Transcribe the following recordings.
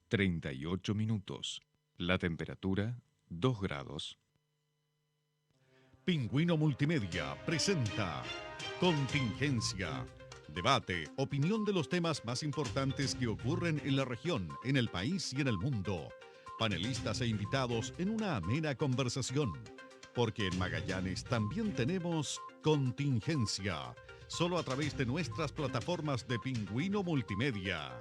38 minutos. La temperatura, 2 grados. Pingüino Multimedia presenta Contingencia. Debate, opinión de los temas más importantes que ocurren en la región, en el país y en el mundo. Panelistas e invitados en una amena conversación. Porque en Magallanes también tenemos Contingencia. Solo a través de nuestras plataformas de Pingüino Multimedia.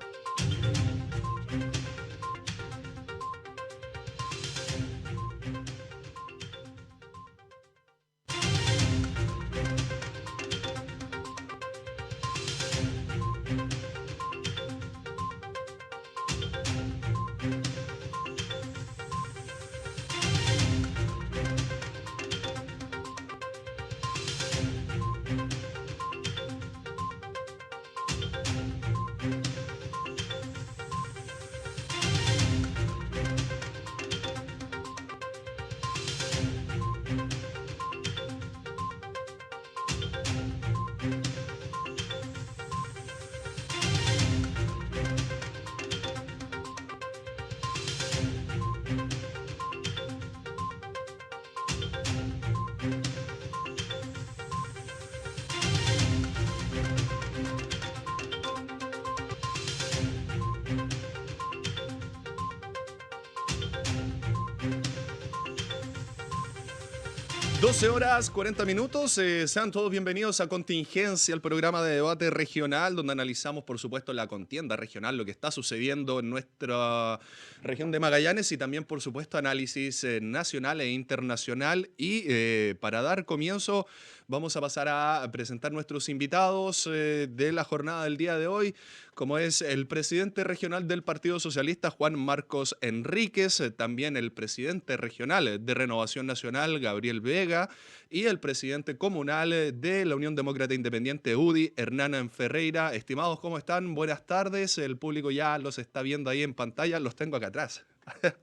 Horas 40 minutos. Sean todos bienvenidos a Contingencia, el programa de debate regional, donde analizamos, por supuesto, la contienda regional, lo que está sucediendo en nuestra región de Magallanes y también, por supuesto, análisis nacional e internacional. Y para dar comienzo, vamos a pasar a presentar nuestros invitados de la jornada del día de hoy, como es el presidente regional del Partido Socialista, Juan Marcos Enríquez, también el presidente regional de Renovación Nacional, Gabriel Vega, y el presidente comunal de la Unión Demócrata Independiente, UDI, Hernán Ferreira. Estimados, ¿cómo están? Buenas tardes. El público ya los está viendo ahí en pantalla. Los tengo acá atrás.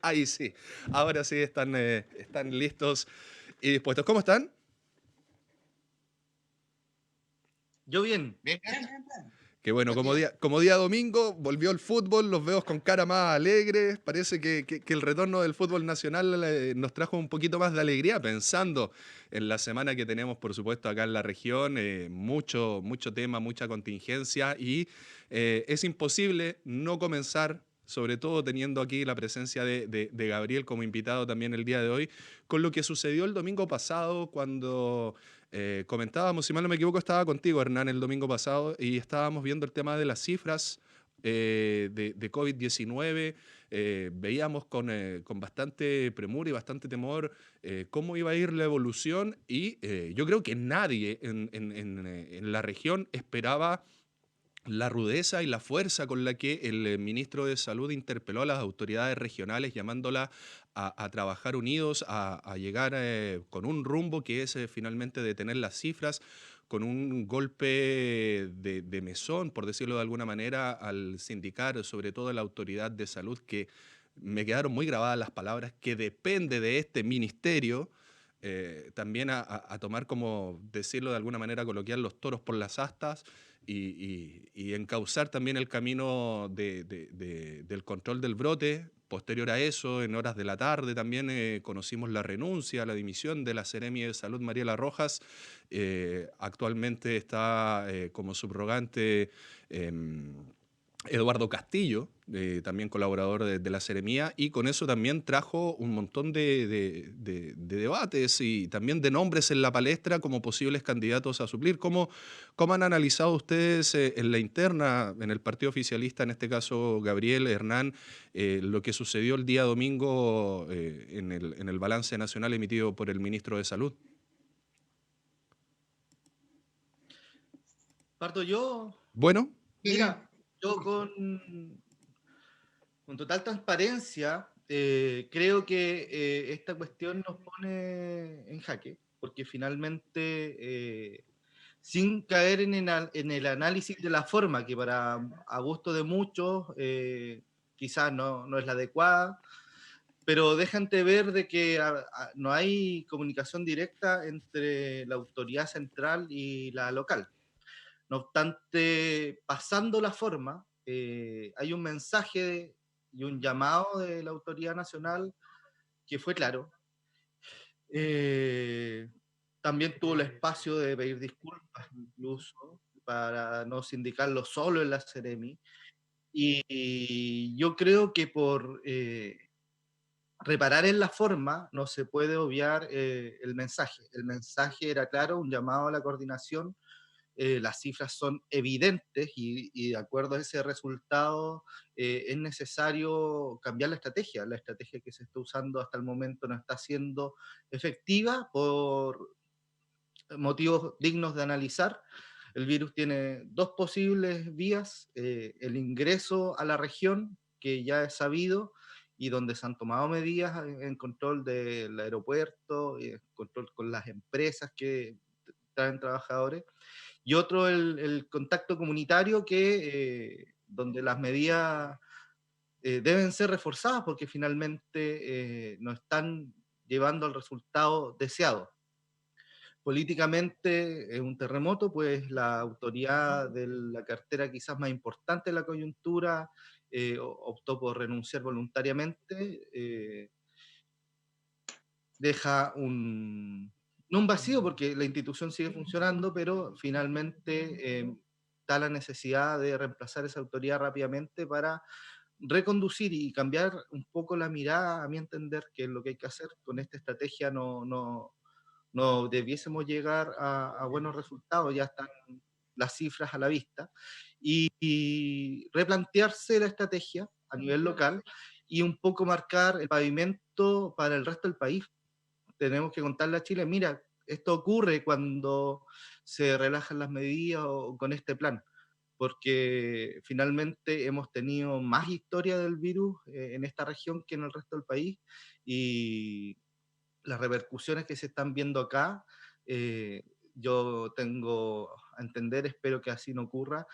Ahí sí. Ahora sí están listos y dispuestos. ¿Cómo están? Yo bien. Que bueno, como día domingo, volvió el fútbol, los veo con cara más alegre. Parece que el retorno del fútbol nacional nos trajo un poquito más de alegría, pensando en la semana que tenemos, por supuesto, acá en la región. Mucho tema, mucha contingencia y es imposible no comenzar, sobre todo teniendo aquí la presencia de Gabriel como invitado también el día de hoy, con lo que sucedió el domingo pasado cuando... comentábamos, si mal no me equivoco, estaba contigo, Hernán, el domingo pasado y estábamos viendo el tema de las cifras de COVID-19. Veíamos con bastante premura y bastante temor cómo iba a ir la evolución y yo creo que nadie en la región esperaba la rudeza y la fuerza con la que el ministro de Salud interpeló a las autoridades regionales llamándolas a trabajar unidos, a llegar con un rumbo que es finalmente detener las cifras, con un golpe de mesón, por decirlo de alguna manera, al sindicar, sobre todo a la autoridad de salud, que me quedaron muy grabadas las palabras, que depende de este ministerio. También a tomar, como decirlo de alguna manera coloquial, los toros por las astas y encauzar también el camino del control del brote. Posterior a eso, en horas de la tarde también conocimos la renuncia, la dimisión de la Seremi de Salud, Mariela Rojas. Actualmente está como subrogante Eduardo Castillo, también colaborador de la Seremía, y con eso también trajo un montón de debates y también de nombres en la palestra como posibles candidatos a suplir. ¿Cómo han analizado ustedes en la interna, en el partido oficialista, en este caso Gabriel, Hernán, lo que sucedió el día domingo en el balance nacional emitido por el ministro de Salud? Parto yo. Bueno. Mira, yo con total transparencia creo que esta cuestión nos pone en jaque, porque finalmente, sin caer en el análisis de la forma, que a gusto de muchos quizás no es la adecuada, pero déjate ver de que no hay comunicación directa entre la autoridad central y la local. No obstante, pasando la forma, hay un mensaje y un llamado de la autoridad nacional que fue claro. También tuvo el espacio de pedir disculpas, incluso, para no sindicarlo solo en la Seremi. Y yo creo que por reparar en la forma no se puede obviar el mensaje. El mensaje era claro, un llamado a la coordinación. Las cifras son evidentes y de acuerdo a ese resultado es necesario cambiar la estrategia. La estrategia que se está usando hasta el momento no está siendo efectiva por motivos dignos de analizar. El virus tiene dos posibles vías: el ingreso a la región, que ya es sabido, y donde se han tomado medidas en control del aeropuerto, en control con las empresas que traen trabajadores, y otro el contacto comunitario, donde las medidas deben ser reforzadas porque finalmente no están llevando al resultado deseado. Políticamente es un terremoto, pues la autoridad de la cartera quizás más importante de la coyuntura optó por renunciar voluntariamente. Deja no un vacío porque la institución sigue funcionando, pero finalmente da la necesidad de reemplazar esa autoridad rápidamente para reconducir y cambiar un poco la mirada, a mi entender, que es lo que hay que hacer. Con esta estrategia no debiésemos llegar a buenos resultados, ya están las cifras a la vista, y replantearse la estrategia a nivel local y un poco marcar el pavimento para el resto del país. Tenemos que contarle a Chile, mira, esto ocurre cuando se relajan las medidas o con este plan, porque finalmente hemos tenido más historia del virus en esta región que en el resto del país, y las repercusiones que se están viendo acá, yo tengo a entender, espero que así no ocurra,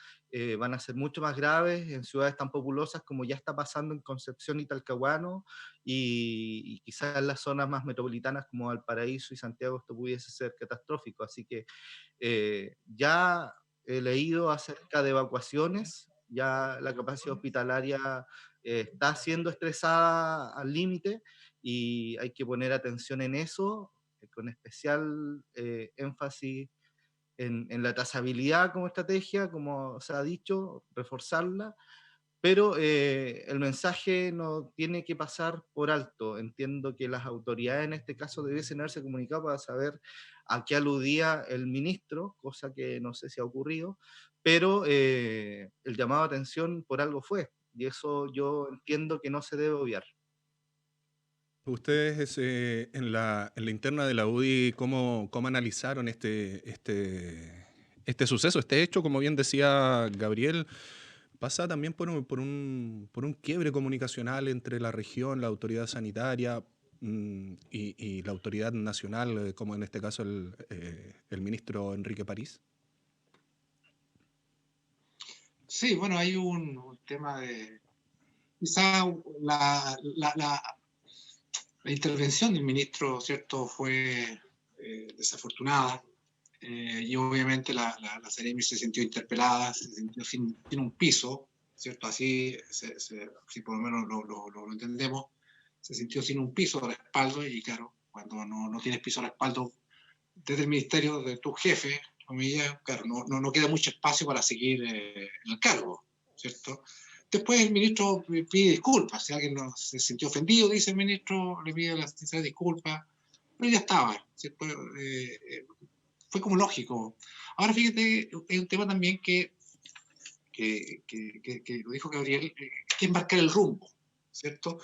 van a ser mucho más graves en ciudades tan populosas como ya está pasando en Concepción y Talcahuano, y quizás en las zonas más metropolitanas como Valparaíso y Santiago esto pudiese ser catastrófico. Así que ya he leído acerca de evacuaciones, ya la capacidad hospitalaria está siendo estresada al límite, y hay que poner atención en eso, con especial énfasis en la trazabilidad como estrategia, como se ha dicho, reforzarla, pero el mensaje no tiene que pasar por alto. Entiendo que las autoridades en este caso debiesen haberse comunicado para saber a qué aludía el ministro, cosa que no sé si ha ocurrido, pero el llamado a atención por algo fue, y eso yo entiendo que no se debe obviar. Ustedes en la interna de la UDI, ¿cómo analizaron este suceso, este hecho? Como bien decía Gabriel, pasa también por un quiebre comunicacional entre la región, la autoridad sanitaria y la autoridad nacional, como en este caso el ministro Enrique París. Sí, bueno, hay un tema de... Quizá la intervención del ministro, ¿cierto?, fue desafortunada, y obviamente la Seremi se sintió interpelada, se sintió sin un piso, ¿cierto? Así por lo menos lo entendemos, se sintió sin un piso de respaldo, y claro, cuando no tienes piso de respaldo desde el ministerio de tu jefe, comillas, claro, no queda mucho espacio para seguir en el cargo, ¿cierto? Después el ministro pide disculpas, si alguien se sintió ofendido, dice el ministro, le pide las sinceras disculpas, pero ya estaba, ¿cierto? Fue como lógico. Ahora fíjate, hay un tema también que lo dijo Gabriel, que es marcar el rumbo, ¿cierto?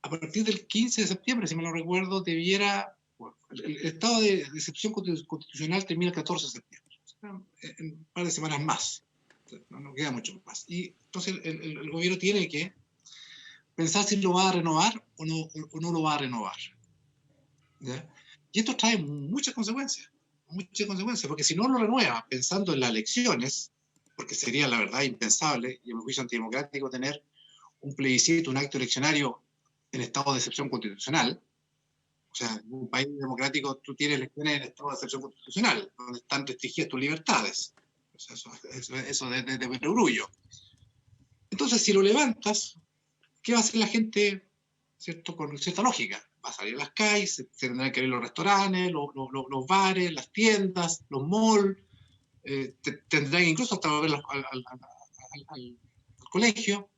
A partir del 15 de septiembre, si me lo recuerdo, el estado de excepción constitucional termina el 14 de septiembre, o sea, en un par de semanas más. No queda mucho más. Y entonces el gobierno tiene que pensar si lo va a renovar o no lo va a renovar, ¿ya? Y esto trae muchas consecuencias, porque si no lo renueva pensando en las elecciones, porque sería la verdad impensable, y en mi juicio antidemocrático, tener un plebiscito, un acto eleccionario en estado de excepción constitucional. O sea, en un país democrático tú tienes elecciones en estado de excepción constitucional, donde están restringidas tus libertades. O sea, eso de perogrullo. Entonces, si lo levantas, ¿qué va a hacer la gente, ¿cierto? Con cierta lógica. Va a salir a las calles, se tendrán que abrir los restaurantes, los bares, las tiendas, los malls, tendrán incluso hasta volver al colegio.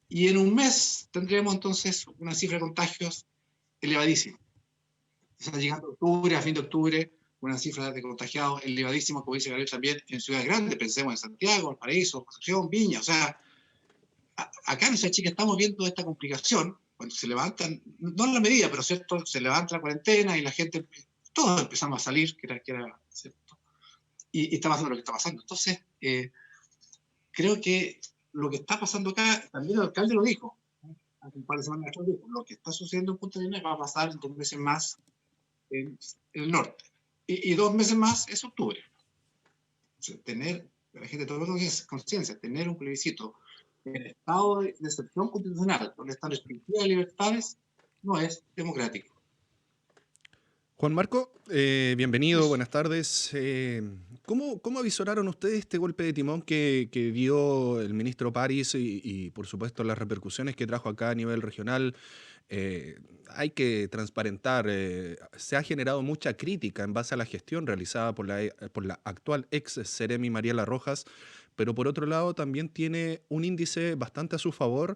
Y en un mes tendremos entonces una cifra de contagios elevadísima. Está llegando octubre, a fin de octubre, una cifra de contagiados elevadísima, como dice Gabriel también, en ciudades grandes, pensemos en Santiago, Valparaíso, Concepción, Viña, o sea, acá en esa chica estamos viendo esta complicación, cuando se levantan, no en la medida, pero cierto, se levanta la cuarentena y la gente, todos empezamos a salir, ¿cierto? Y está pasando lo que está pasando. Entonces, creo que lo que está pasando acá, también el alcalde lo dijo, hace un par de semanas atrás dijo, lo que está sucediendo en Punta Arenas va a pasar en 2 meses más en el norte. Y 2 meses más es octubre. O sea, la gente tome conciencia, tener un plebiscito en estado de excepción constitucional, donde están restringidas libertades, no es democrático. Juan Marco, bienvenido, Eso. buenas tardes. ¿Cómo avisoraron ustedes este golpe de timón que dio el ministro París y, por supuesto, las repercusiones que trajo acá a nivel regional? Hay que transparentar, se ha generado mucha crítica en base a la gestión realizada por la actual ex Seremi Mariela Rojas, pero por otro lado también tiene un índice bastante a su favor,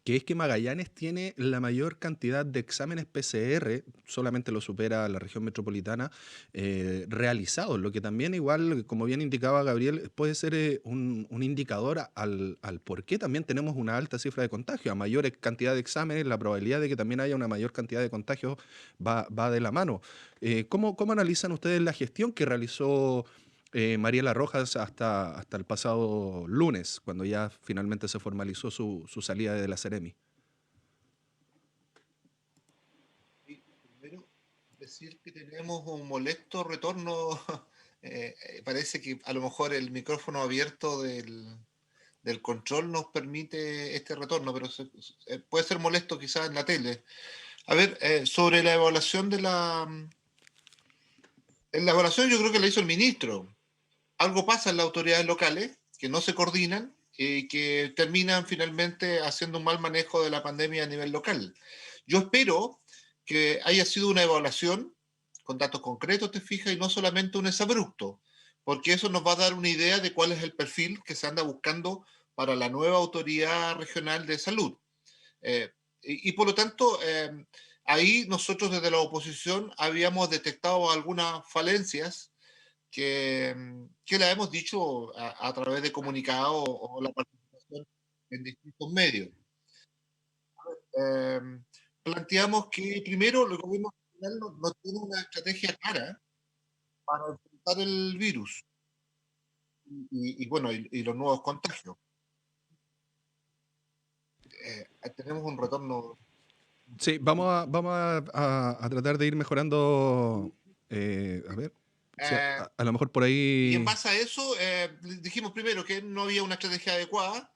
que es que Magallanes tiene la mayor cantidad de exámenes PCR, solamente lo supera la región metropolitana, realizados, lo que también igual, como bien indicaba Gabriel, puede ser un indicador al por qué también tenemos una alta cifra de contagio. A mayor cantidad de exámenes, la probabilidad de que también haya una mayor cantidad de contagios va de la mano. ¿Cómo analizan ustedes la gestión que realizó Mariela Rojas hasta el pasado lunes, cuando ya finalmente se formalizó su salida de la Seremi? Primero, decir que tenemos un molesto retorno. Parece que a lo mejor el micrófono abierto del control nos permite este retorno, pero puede ser molesto quizás en la tele. A ver, sobre la evaluación en la evaluación yo creo que la hizo el ministro. Algo pasa en las autoridades locales que no se coordinan y que terminan finalmente haciendo un mal manejo de la pandemia a nivel local. Yo espero que haya sido una evaluación con datos concretos, te fijas, y no solamente un exabrupto, porque eso nos va a dar una idea de cuál es el perfil que se anda buscando para la nueva autoridad regional de salud. Y por lo tanto, ahí nosotros desde la oposición habíamos detectado algunas falencias que la hemos dicho a través de comunicados o la participación en distintos medios. Eh, Planteamos que primero el gobierno nacional no tiene una estrategia clara para enfrentar el virus bueno, y los nuevos contagios. Tenemos un retorno. Sí, vamos a tratar de ir mejorando. A ver, sí, a lo mejor por Y en ahí. base a eso, dijimos primero que no había una estrategia adecuada.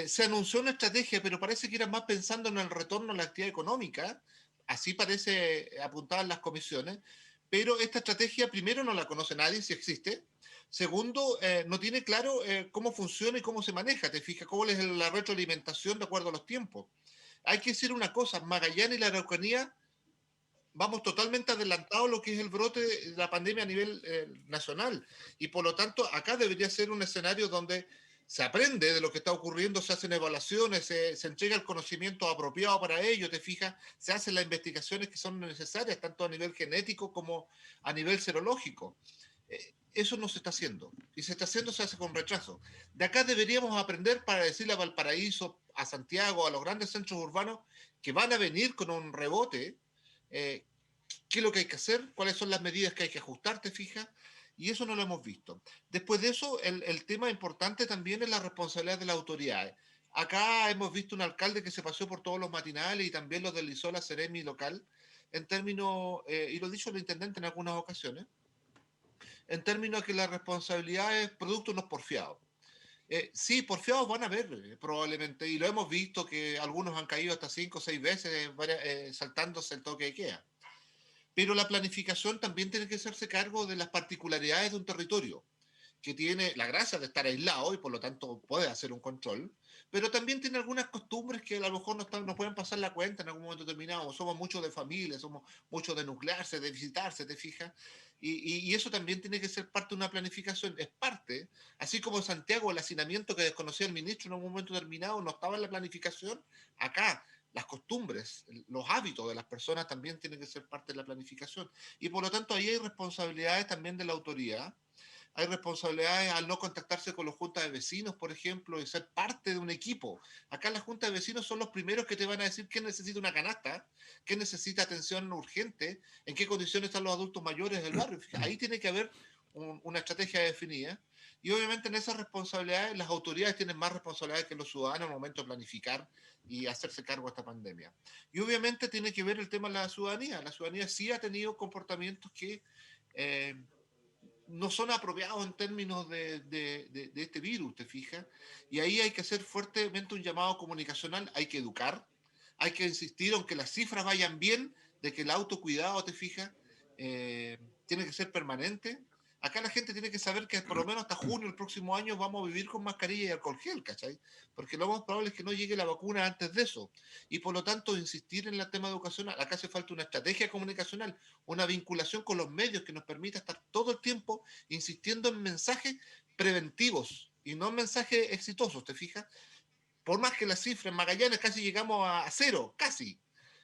Se anunció una estrategia, pero parece que era más pensando en el retorno a la actividad económica. Así parece apuntar las comisiones. Pero esta estrategia, primero, no la conoce nadie, si existe. Segundo, no tiene claro cómo funciona y cómo se maneja. ¿Te fijas cómo es la retroalimentación de acuerdo a los tiempos? Hay que decir una cosa, Magallanes y la Araucanía vamos totalmente adelantados a lo que es el brote de la pandemia a nivel nacional. Y por lo tanto, acá debería ser un escenario donde se aprende de lo que está ocurriendo, se hacen evaluaciones, se entrega el conocimiento apropiado para ello, te fijas, se hacen las investigaciones que son necesarias, tanto a nivel genético como a nivel serológico. Eso no se está haciendo. Y se está haciendo, se hace con retraso. De acá deberíamos aprender para decirle a Valparaíso, a Santiago, a los grandes centros urbanos que van a venir con un rebote. ¿Qué es lo que hay que hacer? ¿Cuáles son las medidas que hay que ajustar? ¿Te fijas? Y eso no lo hemos visto. Después de eso, el tema importante también es la responsabilidad de las autoridades. Acá hemos visto un alcalde que se pasó por todos los matinales y también lo deslizó la Seremi local, en términos, y lo ha dicho el intendente en algunas ocasiones, en términos de que la responsabilidad es producto de unos porfiados. Sí, porfiados van a haber probablemente, y lo hemos visto que algunos han caído hasta 5 o 6 veces saltándose el toque de queda. Pero la planificación también tiene que hacerse cargo de las particularidades de un territorio, que tiene la gracia de estar aislado y por lo tanto puede hacer un control, pero también tiene algunas costumbres que a lo mejor no pueden pasar la cuenta en algún momento determinado. Somos muchos de familia, somos muchos de nuclearse, de visitarse, ¿te fijas? Y eso también tiene que ser parte de una planificación, es parte, así como Santiago, el hacinamiento que desconocía el ministro en un momento determinado no estaba en la planificación, acá las costumbres, los hábitos de las personas también tienen que ser parte de la planificación. Y por lo tanto ahí hay responsabilidades también de la autoridad. Hay responsabilidades al no contactarse con los juntas de vecinos, por ejemplo, y ser parte de un equipo. Acá las juntas de vecinos son los primeros que te van a decir quién necesita una canasta, quién necesita atención urgente, en qué condiciones están los adultos mayores del barrio. Ahí tiene que haber una estrategia definida. Y obviamente en esas responsabilidades las autoridades tienen más responsabilidades que los ciudadanos al momento de planificar y hacerse cargo de esta pandemia. Y obviamente tiene que ver el tema de la ciudadanía. La ciudadanía sí ha tenido comportamientos que no son apropiados en términos de este virus, ¿te fijas? Y ahí hay que hacer fuertemente un llamado comunicacional, hay que educar, hay que insistir, aunque las cifras vayan bien, de que el autocuidado, ¿te fijas? Tiene que ser permanente. Acá la gente tiene que saber que por lo menos hasta junio del próximo año vamos a vivir con mascarilla y alcohol gel, ¿cachai? Porque lo más probable es que no llegue la vacuna antes de eso. Y por lo tanto, insistir en el tema educacional. Acá hace falta una estrategia comunicacional, una vinculación con los medios que nos permita estar todo el tiempo insistiendo en mensajes preventivos y no en mensajes exitosos, ¿te fijas? Por más que las cifras en Magallanes casi llegamos a cero, casi.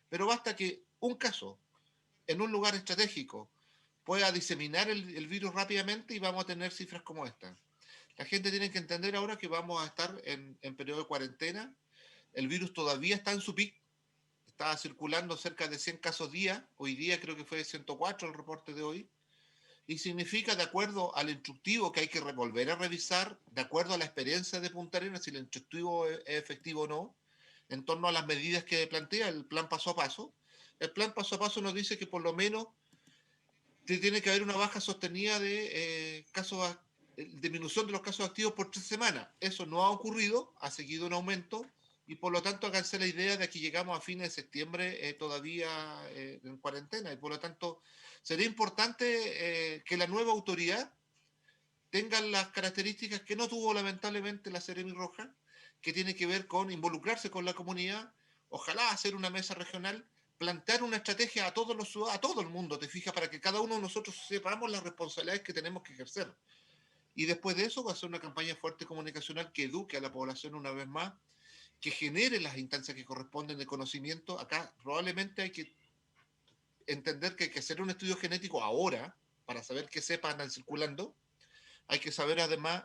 Pero basta que un caso en un lugar estratégico pueda diseminar el virus rápidamente y vamos a tener cifras como esta. La gente tiene que entender ahora que vamos a estar en periodo de cuarentena. El virus todavía está en su pic. Estaba circulando cerca de 100 casos día. Hoy día creo que fue 104 el reporte de hoy. Y significa, de acuerdo al instructivo que hay que volver a revisar, de acuerdo a la experiencia de Punta Arenas, si el instructivo es efectivo o no, en torno a las medidas que plantea el plan paso a paso. El plan paso a paso nos dice que por lo menos tiene que haber una baja sostenida de disminución de los casos activos por 3 semanas. Eso no ha ocurrido, ha seguido un aumento y por lo tanto háganse la idea de que llegamos a fines de septiembre todavía en cuarentena y por lo tanto sería importante que la nueva autoridad tenga las características que no tuvo lamentablemente la Seremi Roja, que tiene que ver con involucrarse con la comunidad, ojalá hacer una mesa regional, plantear una estrategia a todos los ciudadanos, a todo el mundo, te fijas, para que cada uno de nosotros sepamos las responsabilidades que tenemos que ejercer. Y después de eso va a ser una campaña fuerte comunicacional que eduque a la población una vez más, que genere las instancias que corresponden de conocimiento. Acá probablemente hay que entender que hay que hacer un estudio genético ahora para saber qué cepas andan circulando. Hay que saber además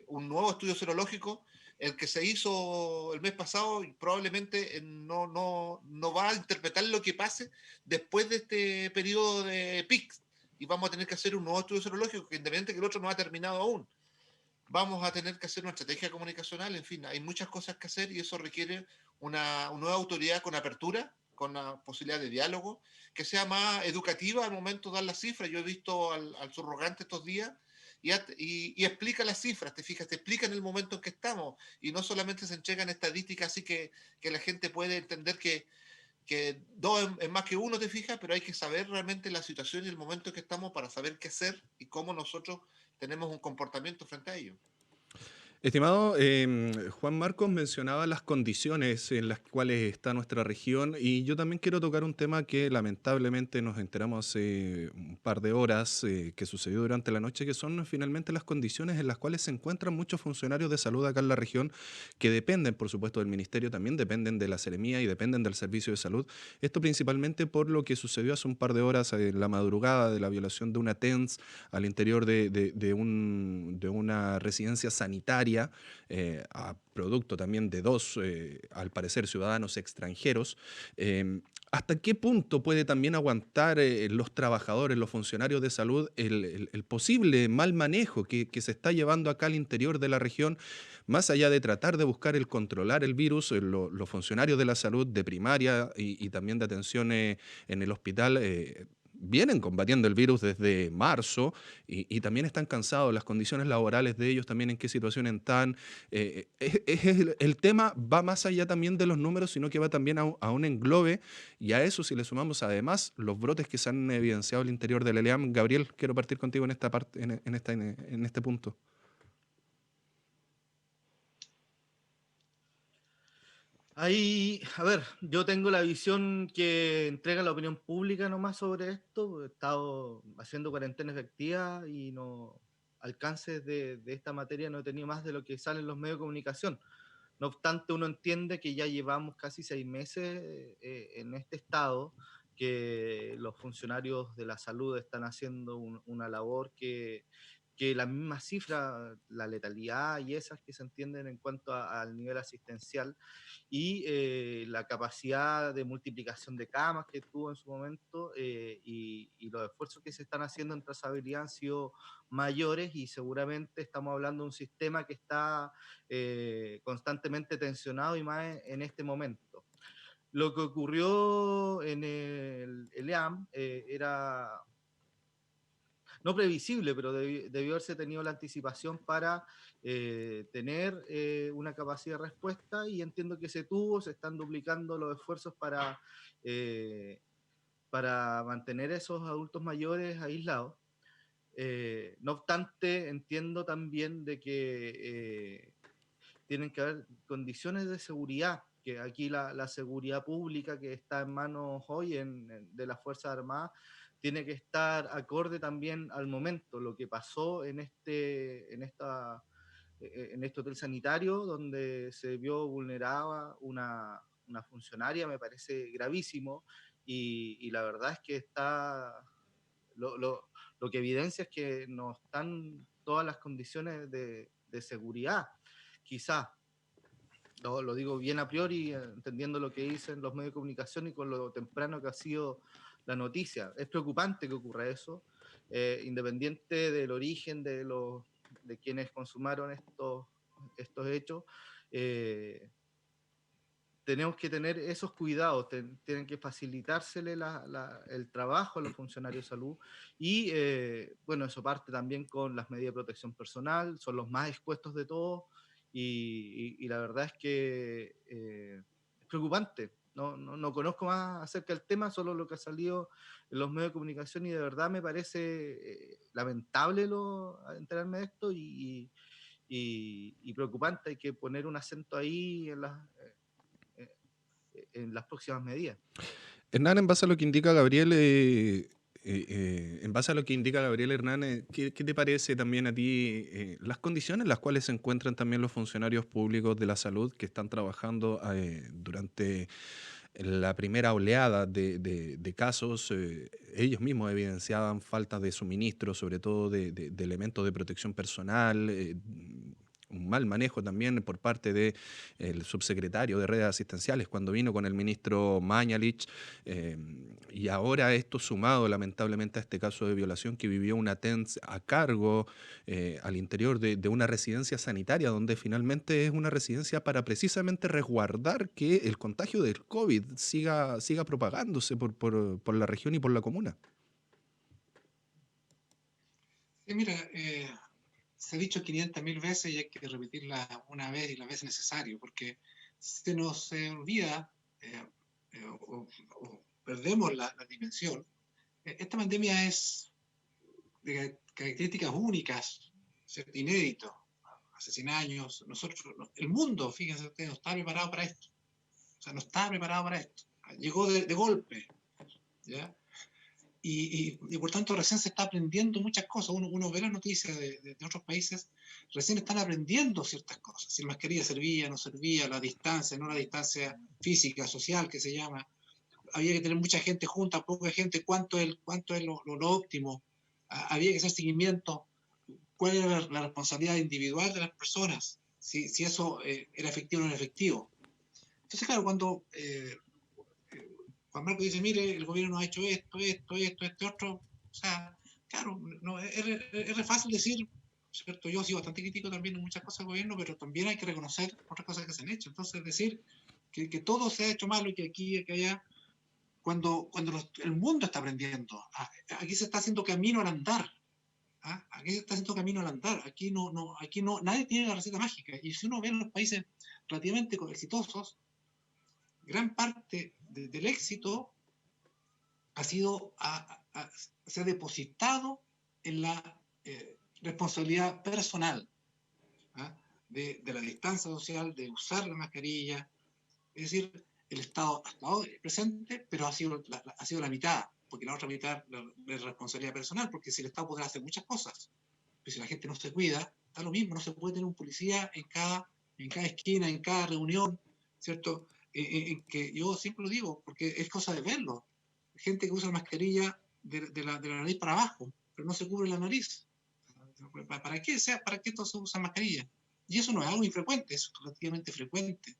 un nuevo estudio serológico, el que se hizo el mes pasado, y probablemente no va a interpretar lo que pase después de este periodo de PIC. Y vamos a tener que hacer un nuevo estudio serológico, que independientemente que el otro no ha terminado aún. Vamos a tener que hacer una estrategia comunicacional, en fin, hay muchas cosas que hacer y eso requiere una nueva autoridad con apertura, con la posibilidad de diálogo, que sea más educativa al momento de dar las cifras. Yo he visto al subrogante estos días y explica las cifras, te fijas, te explica en el momento en que estamos y no solamente se entregan estadísticas así que la gente puede entender que dos es más que uno, te fijas, pero hay que saber realmente la situación y el momento en que estamos para saber qué hacer y cómo nosotros tenemos un comportamiento frente a ello. Estimado, Juan Marcos mencionaba las condiciones en las cuales está nuestra región y yo también quiero tocar un tema que lamentablemente nos enteramos hace un par de horas que sucedió durante la noche, que son finalmente las condiciones en las cuales se encuentran muchos funcionarios de salud acá en la región que dependen, por supuesto, del ministerio, también dependen de la Seremía y dependen del servicio de salud. Esto principalmente por lo que sucedió hace un par de horas en la madrugada de la violación de una TENS al interior de una residencia sanitaria a producto también de dos, al parecer, ciudadanos extranjeros. ¿Hasta qué punto puede también aguantar los trabajadores, los funcionarios de salud, el posible mal manejo que se está llevando acá al interior de la región? Más allá de tratar de buscar el controlar el virus, los funcionarios de la salud de primaria y también de atención en el hospital vienen combatiendo el virus desde marzo y también están cansados, las condiciones laborales de ellos también en qué situación están. El tema va más allá también de los números, sino que va también a un englobe y a eso si le sumamos además los brotes que se han evidenciado al interior del ELEAM. Gabriel, quiero partir contigo en esta parte, en este punto. Ahí, a ver, yo tengo la visión que entrega la opinión pública nomás sobre esto. He estado haciendo cuarentena efectiva y no alcances de esta materia no he tenido más de lo que sale en los medios de comunicación. No obstante, uno entiende que ya llevamos casi 6 meses en este estado, que los funcionarios de la salud están haciendo una labor que la misma cifra, la letalidad y esas que se entienden en cuanto al nivel asistencial y la capacidad de multiplicación de camas que tuvo en su momento y los esfuerzos que se están haciendo en trazabilidad han sido mayores y seguramente estamos hablando de un sistema que está constantemente tensionado y más en este momento. Lo que ocurrió en el EAM era no previsible, pero debió haberse tenido la anticipación para tener una capacidad de respuesta y entiendo que se tuvo, se están duplicando los esfuerzos para mantener a esos adultos mayores aislados. No obstante, entiendo también de que tienen que haber condiciones de seguridad, que aquí la seguridad pública que está en manos hoy de las Fuerzas Armadas tiene que estar acorde también al momento, lo que pasó en este hotel sanitario donde se vio vulnerada una funcionaria, me parece gravísimo, y la verdad es que lo, lo, lo que evidencia es que no están todas las condiciones de seguridad. Quizás, lo digo bien a priori, entendiendo lo que dicen los medios de comunicación y con lo temprano que ha sido la noticia. Es preocupante que ocurra eso, independiente del origen de quienes consumaron estos hechos. eh, Tenemos que tener esos cuidados, tienen que facilitársele el trabajo a los funcionarios de salud y bueno, eso parte también con las medidas de protección personal, son los más expuestos de todos y la verdad es que es preocupante. No conozco más acerca del tema, solo lo que ha salido en los medios de comunicación y de verdad me parece lamentable enterarme de esto y preocupante. Hay que poner un acento ahí en las próximas medidas. Hernán, en base a lo que indica Gabriel, en base a lo que indica Gabriel Hernández, ¿qué te parece también a ti las condiciones en las cuales se encuentran también los funcionarios públicos de la salud que están trabajando durante la primera oleada de casos? Ellos mismos evidenciaban falta de suministro, sobre todo de elementos de protección personal, un mal manejo también por parte del subsecretario de redes asistenciales cuando vino con el ministro Mañalich, y ahora esto sumado lamentablemente a este caso de violación que vivió una TENS a cargo al interior de una residencia sanitaria, donde finalmente es una residencia para precisamente resguardar que el contagio del COVID siga propagándose por la región y por la comuna. Sí, mira, se ha dicho 500.000 veces y hay que repetirla una vez y las veces necesario, porque se nos olvida o perdemos la dimensión. Esta pandemia es de características únicas, ¿cierto? Inédito. Hace 100 años, el mundo, fíjense ustedes, no estaba preparado para esto. O sea, no estaba preparado para esto. Llegó de golpe, ¿ya? Y por tanto recién se está aprendiendo muchas cosas. Uno ve las noticias de otros países, recién están aprendiendo ciertas cosas. Si la mascarilla servía, no servía, la distancia, no la distancia física, social que se llama. Había que tener mucha gente junta, poca gente, cuánto es lo óptimo. Había que hacer seguimiento. ¿Cuál era la responsabilidad individual de las personas? Si eso era efectivo o no era efectivo. Entonces, claro, cuando Juan Marco dice, mire, el gobierno ha hecho esto, este otro, o sea, claro, no, es re fácil decir, ¿cierto? Yo soy bastante crítico también en muchas cosas del gobierno, pero también hay que reconocer otras cosas que se han hecho. Entonces, decir que todo se ha hecho malo y que aquí y que allá, cuando el mundo está aprendiendo, aquí se está haciendo camino al andar. Aquí se está haciendo camino al andar. Aquí no, nadie tiene la receta mágica. Y si uno ve en los países relativamente exitosos, gran parte del éxito se ha depositado en la responsabilidad personal, de la distancia social, de usar la mascarilla, Es decir, el Estado ha estado presente, pero ha sido la mitad, porque la otra mitad es responsabilidad personal, porque si el Estado podrá hacer muchas cosas, pero si la gente no se cuida, da lo mismo, no se puede tener un policía en cada esquina, en cada reunión, ¿cierto? Que yo siempre lo digo, porque es cosa de verlo. Gente que usa mascarilla de la nariz para abajo, pero no se cubre la nariz. ¿Para qué todos usan mascarilla? Y eso no es algo infrecuente, es relativamente frecuente.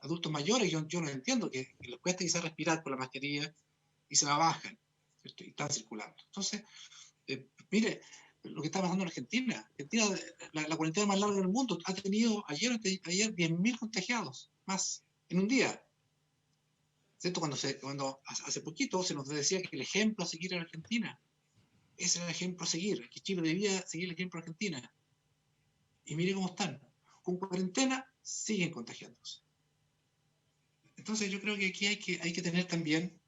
Adultos mayores, yo no entiendo, que les cuesta quizás respirar por la mascarilla y se la bajan, ¿cierto? Y están circulando. Entonces, mire, lo que está pasando en Argentina. Argentina, la cuarentena más larga del mundo, ha tenido ayer 10.000 contagiados, más, en un día. ¿Cierto? Cuando hace poquito se nos decía que el ejemplo a seguir era Argentina. Ese era el ejemplo a seguir, que Chile debía seguir el ejemplo de Argentina. Y mire cómo están. Con cuarentena siguen contagiándose. Entonces yo creo que aquí hay que tener también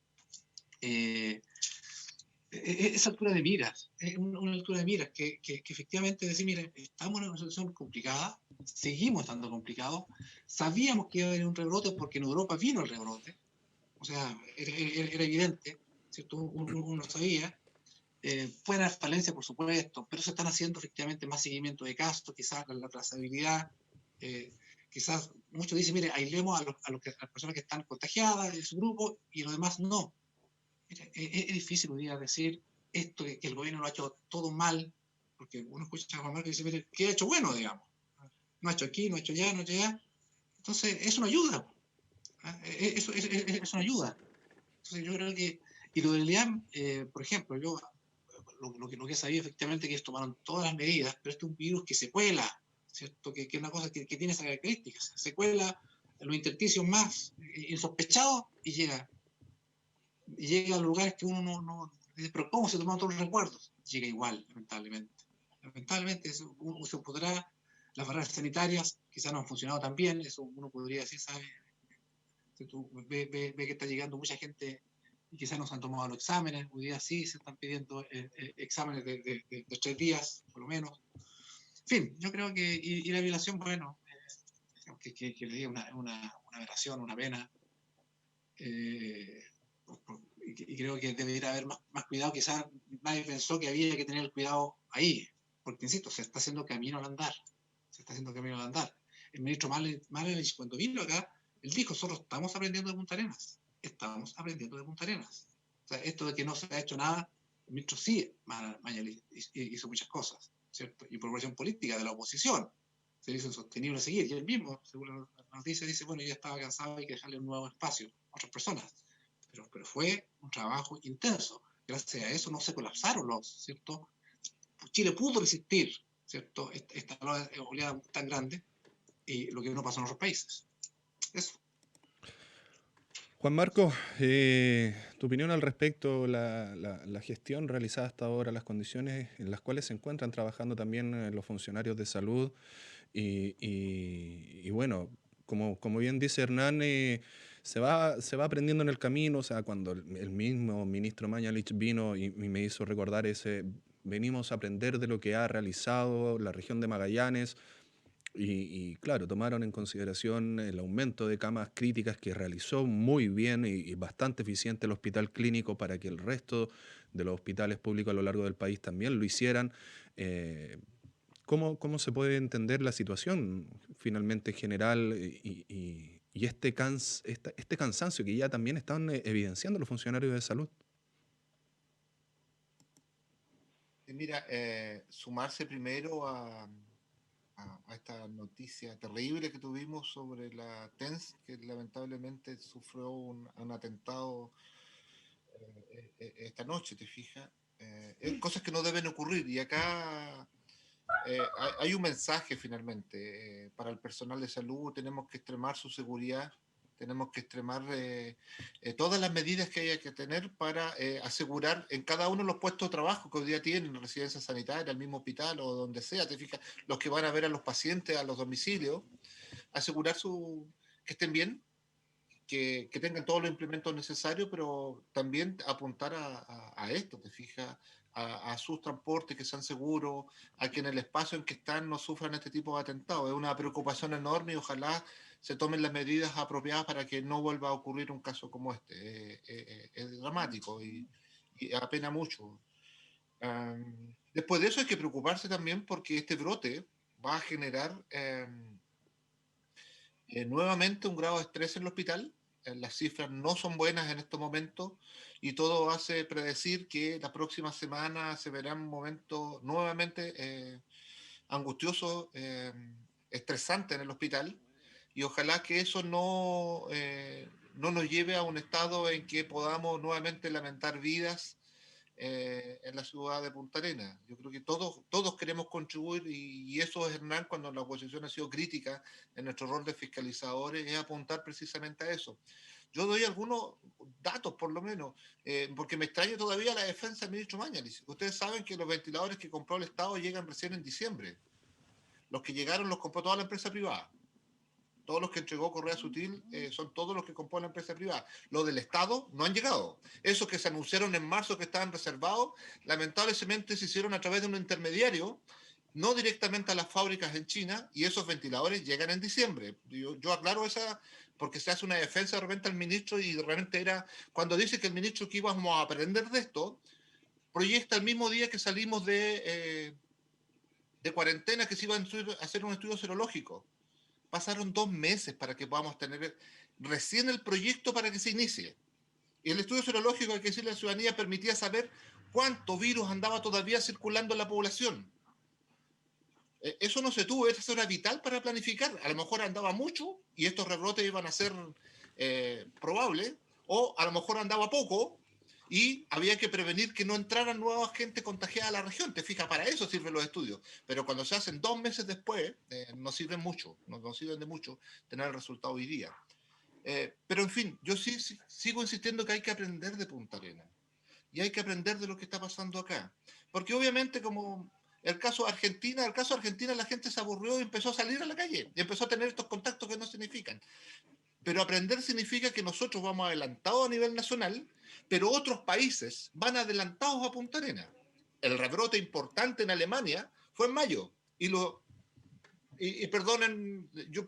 esa altura de miras, una altura de miras que efectivamente decir, mire, estamos en una situación complicada, seguimos estando complicados, sabíamos que iba a haber un rebrote porque en Europa vino el rebrote, o sea, era evidente, ¿cierto? Uno sabía. Pueden haber falencias, por supuesto, pero se están haciendo efectivamente más seguimiento de casos, quizás la trazabilidad, quizás muchos dicen, mire, aislemos a las personas que están contagiadas de su grupo y los demás no. Mire, es difícil hoy día decir esto, que el gobierno lo ha hecho todo mal, porque uno escucha a Juan Marcos y dice, mire, ¿qué ha hecho bueno, digamos? No ha hecho aquí, no ha hecho allá, no ha hecho allá. Entonces, eso no ayuda. Eso no ayuda. Entonces, yo creo que, y lo del IAM, por ejemplo, yo lo que sabía efectivamente que ellos tomaron todas las medidas, pero este es un virus que se cuela, ¿cierto? Que es una cosa que tiene esas características. Se cuela en los intersticios más insospechados y llega a lugares que uno no dice, pero ¿cómo se tomaron todos los recuerdos? Llega igual, lamentablemente. Lamentablemente, uno se podrá, las barreras sanitarias quizás no han funcionado tan bien, eso uno podría decir, ¿sabes? Si tú ve que está llegando mucha gente y quizás no se han tomado los exámenes, hoy día sí se están pidiendo exámenes de 3 días, por lo menos. En fin, yo creo que, y la violación, bueno, que le diga una aberración, una pena, y creo que debería haber más cuidado, quizás nadie pensó que había que tener el cuidado ahí, porque insisto, se está haciendo camino al andar, se está haciendo camino al andar. El ministro Manelich, cuando vino acá, él dijo, nosotros estamos aprendiendo de Punta Arenas, estamos aprendiendo de Punta Arenas. O sea, esto de que no se ha hecho nada, el ministro sí, Manelich hizo muchas cosas, ¿cierto? Y por presión política de la oposición, se hizo insostenible seguir, y él mismo, según la noticia, dice, bueno, ya estaba cansado, hay que dejarle un nuevo espacio a otras personas. Pero fue un trabajo intenso. Gracias a eso no se colapsaron ¿cierto? Chile pudo resistir, ¿cierto? Esta oleada tan grande y lo que no pasó en otros países. Eso. Juan Marcos, tu opinión al respecto, la gestión realizada hasta ahora, las condiciones en las cuales se encuentran trabajando también los funcionarios de salud y bueno, como bien dice Hernán, se va aprendiendo en el camino, o sea, cuando el mismo ministro Mañalich vino y me hizo recordar venimos a aprender de lo que ha realizado la región de Magallanes. Y claro, tomaron en consideración el aumento de camas críticas que realizó muy bien y bastante eficiente el hospital clínico para que el resto de los hospitales públicos a lo largo del país también lo hicieran. ¿Cómo se puede entender la situación finalmente general y este cansancio que ya también están evidenciando los funcionarios de salud? Mira, sumarse primero a esta noticia terrible que tuvimos sobre la TENS, que lamentablemente sufrió un atentado esta noche, ¿te fijas? Cosas que no deben ocurrir. Y acá hay un mensaje finalmente para el personal de salud. Tenemos que extremar su seguridad, tenemos que extremar todas las medidas que haya que tener para asegurar en cada uno de los puestos de trabajo que hoy día tienen, residencia sanitaria, el mismo hospital o donde sea, te fijas, los que van a ver a los pacientes a los domicilios, asegurar que estén bien, que tengan todos los implementos necesarios, pero también apuntar a esto, te fijas, a sus transportes que sean seguros, a que en el espacio en que están no sufran este tipo de atentados. Es una preocupación enorme y ojalá se tomen las medidas apropiadas para que no vuelva a ocurrir un caso como este. Es dramático y apena mucho. Después de eso hay que preocuparse también porque este brote va a generar nuevamente un grado de estrés en el hospital. Las cifras no son buenas en estos momentos y todo hace predecir que la próxima semana se verán momentos nuevamente angustiosos, estresantes en el hospital, y ojalá que eso no nos lleve a un estado en que podamos nuevamente lamentar vidas en la ciudad de Punta Arenas. Yo creo que todos queremos contribuir y eso es, Hernán, cuando la oposición ha sido crítica en nuestro rol de fiscalizadores, es apuntar precisamente a eso. Yo doy algunos datos, por lo menos, porque me extraña todavía la defensa del ministro Mañalich. Ustedes saben que los ventiladores que compró el Estado llegan recién en diciembre. Los que llegaron los compró toda la empresa privada. Todos los que entregó Correa Sutil son todos los que compró la empresa privada. Los del Estado no han llegado. Esos que se anunciaron en marzo que estaban reservados, lamentablemente se hicieron a través de un intermediario, no directamente a las fábricas en China, y esos ventiladores llegan en diciembre. Yo aclaro esa, porque se hace una defensa de repente al ministro, y de repente era, cuando dice que el ministro que íbamos a aprender de esto, proyecta el mismo día que salimos de cuarentena que se iba a hacer un estudio serológico. Pasaron 2 meses para que podamos tener recién el proyecto para que se inicie. Y el estudio serológico, hay que decirle a la ciudadanía, permitía saber cuánto virus andaba todavía circulando en la población. Eso no se tuvo, eso era vital para planificar. A lo mejor andaba mucho y estos rebrotes iban a ser probables, o a lo mejor andaba poco y había que prevenir que no entrara nueva gente contagiada a la región. Te fijas, para eso sirven los estudios. Pero cuando se hacen 2 meses después, no sirven mucho, no sirven de mucho tener el resultado hoy día. Pero en fin, yo sigo insistiendo que hay que aprender de Punta Arenas. Y hay que aprender de lo que está pasando acá. Porque obviamente, como el caso Argentina, la gente se aburrió y empezó a salir a la calle. Y empezó a tener estos contactos que no significan. Pero aprender significa que nosotros vamos adelantados a nivel nacional, pero otros países van adelantados a Punta Arenas. El rebrote importante en Alemania fue en mayo. Y perdonen, yo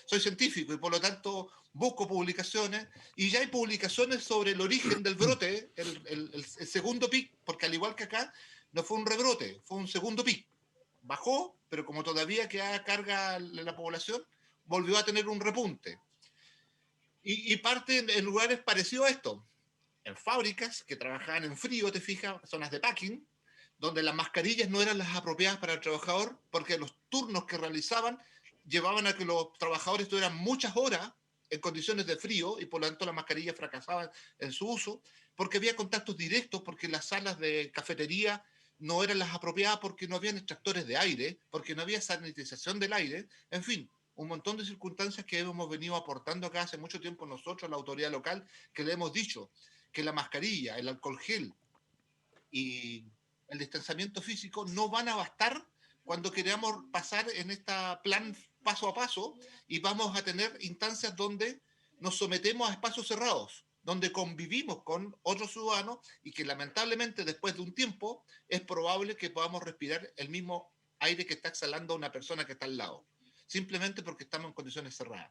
soy científico y por lo tanto busco publicaciones, y ya hay publicaciones sobre el origen del brote, el segundo pic, porque al igual que acá, no fue un rebrote, fue un segundo pic. Bajó, pero como todavía queda carga en la población, volvió a tener un repunte. Y parte en lugares parecidos a esto, en fábricas que trabajaban en frío, te fijas, zonas de packing, donde las mascarillas no eran las apropiadas para el trabajador, porque los turnos que realizaban llevaban a que los trabajadores estuvieran muchas horas en condiciones de frío, y por lo tanto las mascarillas fracasaban en su uso, porque había contactos directos, porque las salas de cafetería no eran las apropiadas, porque no habían extractores de aire, porque no había sanitización del aire, en fin, un montón de circunstancias que hemos venido aportando acá hace mucho tiempo nosotros, la autoridad local, que le hemos dicho que la mascarilla, el alcohol gel y el distanciamiento físico no van a bastar cuando queramos pasar en este plan paso a paso, y vamos a tener instancias donde nos sometemos a espacios cerrados, donde convivimos con otros ciudadanos, y que lamentablemente después de un tiempo es probable que podamos respirar el mismo aire que está exhalando una persona que está al lado, simplemente porque estamos en condiciones cerradas.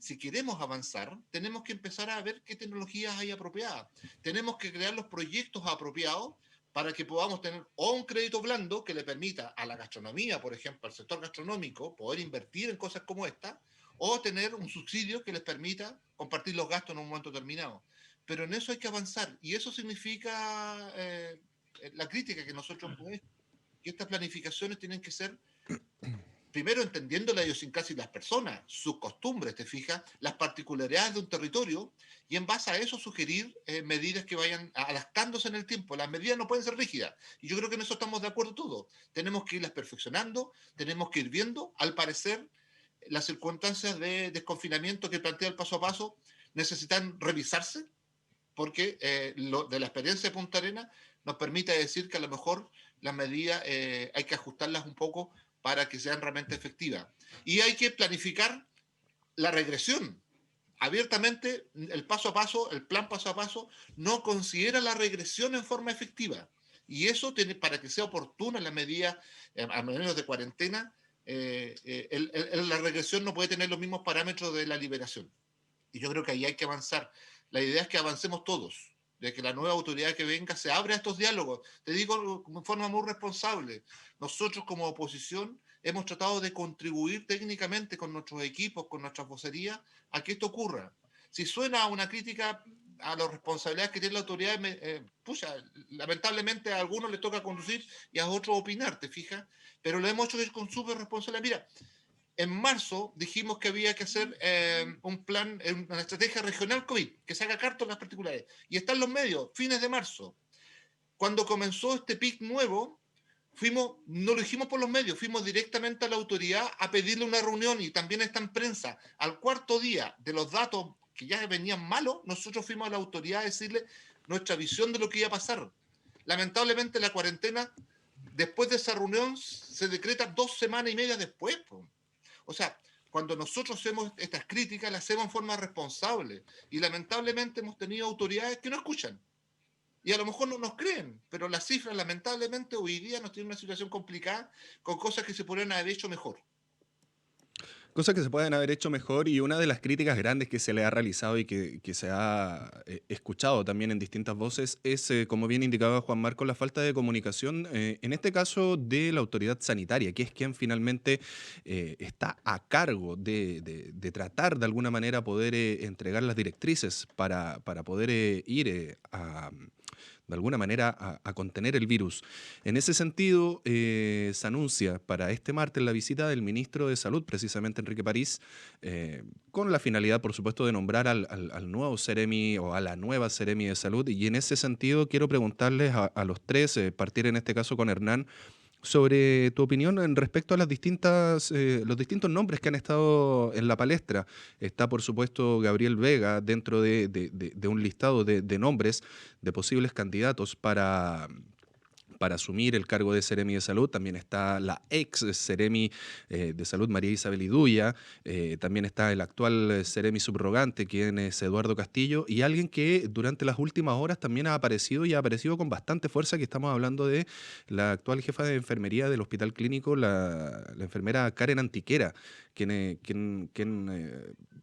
Si queremos avanzar, tenemos que empezar a ver qué tecnologías hay apropiadas. Tenemos que crear los proyectos apropiados para que podamos tener o un crédito blando que le permita a la gastronomía, por ejemplo, al sector gastronómico, poder invertir en cosas como esta, o tener un subsidio que les permita compartir los gastos en un momento determinado. Pero en eso hay que avanzar, y eso significa la crítica que nosotros hemos hecho, que estas planificaciones tienen que ser primero entendiendo la idiosincrasia de las personas, sus costumbres, te fijas, las particularidades de un territorio, y en base a eso sugerir medidas que vayan adaptándose en el tiempo. Las medidas no pueden ser rígidas, y yo creo que en eso estamos de acuerdo todos. Tenemos que irlas perfeccionando, tenemos que ir viendo. Al parecer, las circunstancias de desconfinamiento que plantea el paso a paso necesitan revisarse, porque de la experiencia de Punta Arenas nos permite decir que a lo mejor las medidas hay que ajustarlas un poco para que sean realmente efectivas. Y hay que planificar la regresión. Abiertamente, el paso a paso, el plan paso a paso, no considera la regresión en forma efectiva. Y eso, para que sea oportuna la medida, a menos de cuarentena, la regresión no puede tener los mismos parámetros de la liberación. Y yo creo que ahí hay que avanzar. La idea es que avancemos todos, de que la nueva autoridad que venga se abra a estos diálogos. Te digo de forma muy responsable. Nosotros como oposición hemos tratado de contribuir técnicamente con nuestros equipos, con nuestras vocerías, a que esto ocurra. Si suena una crítica a las responsabilidades que tiene la autoridad, pucha, lamentablemente a algunos les toca conducir y a otros opinar, ¿te fijas? Pero lo hemos hecho con súper responsabilidad. Mira, en marzo dijimos que había que hacer un plan, una estrategia regional COVID, que se haga carta en las particulares. Y está en los medios, fines de marzo. Cuando comenzó este pic nuevo, no lo dijimos por los medios, fuimos directamente a la autoridad a pedirle una reunión y también está en prensa. Al cuarto día de los datos que ya venían malos, nosotros fuimos a la autoridad a decirle nuestra visión de lo que iba a pasar. Lamentablemente la cuarentena, después de esa reunión, se decreta 2 semanas y media después. O sea, cuando nosotros hacemos estas críticas, las hacemos en forma responsable. Y lamentablemente hemos tenido autoridades que no escuchan. Y a lo mejor no nos creen, pero las cifras lamentablemente hoy día nos tienen una situación complicada con cosas que se podrían haber hecho mejor. Cosas que se pueden haber hecho mejor, y una de las críticas grandes que se le ha realizado y que se ha escuchado también en distintas voces es, como bien indicaba Juan Marcos, la falta de comunicación, en este caso de la autoridad sanitaria, que es quien finalmente está a cargo de tratar de alguna manera poder entregar las directrices para poder ir de alguna manera a contener el virus. En ese sentido, se anuncia para este martes la visita del ministro de Salud, precisamente Enrique París, con la finalidad, por supuesto, de nombrar al nuevo Seremi o a la nueva Seremi de Salud. Y en ese sentido quiero preguntarles a los tres, partir en este caso con Hernán, sobre tu opinión en respecto a los distintos nombres que han estado en la palestra. Está, por supuesto, Gabriel Vega dentro de un listado de nombres de posibles candidatos para asumir el cargo de Seremi de Salud. También está la ex Seremi de Salud, María Isabel Iduya. También está el actual Seremi subrogante, quien es Eduardo Castillo, y alguien que durante las últimas horas también ha aparecido, y ha aparecido con bastante fuerza, que estamos hablando de la actual jefa de enfermería del Hospital Clínico, la enfermera Karen Antiquera, quien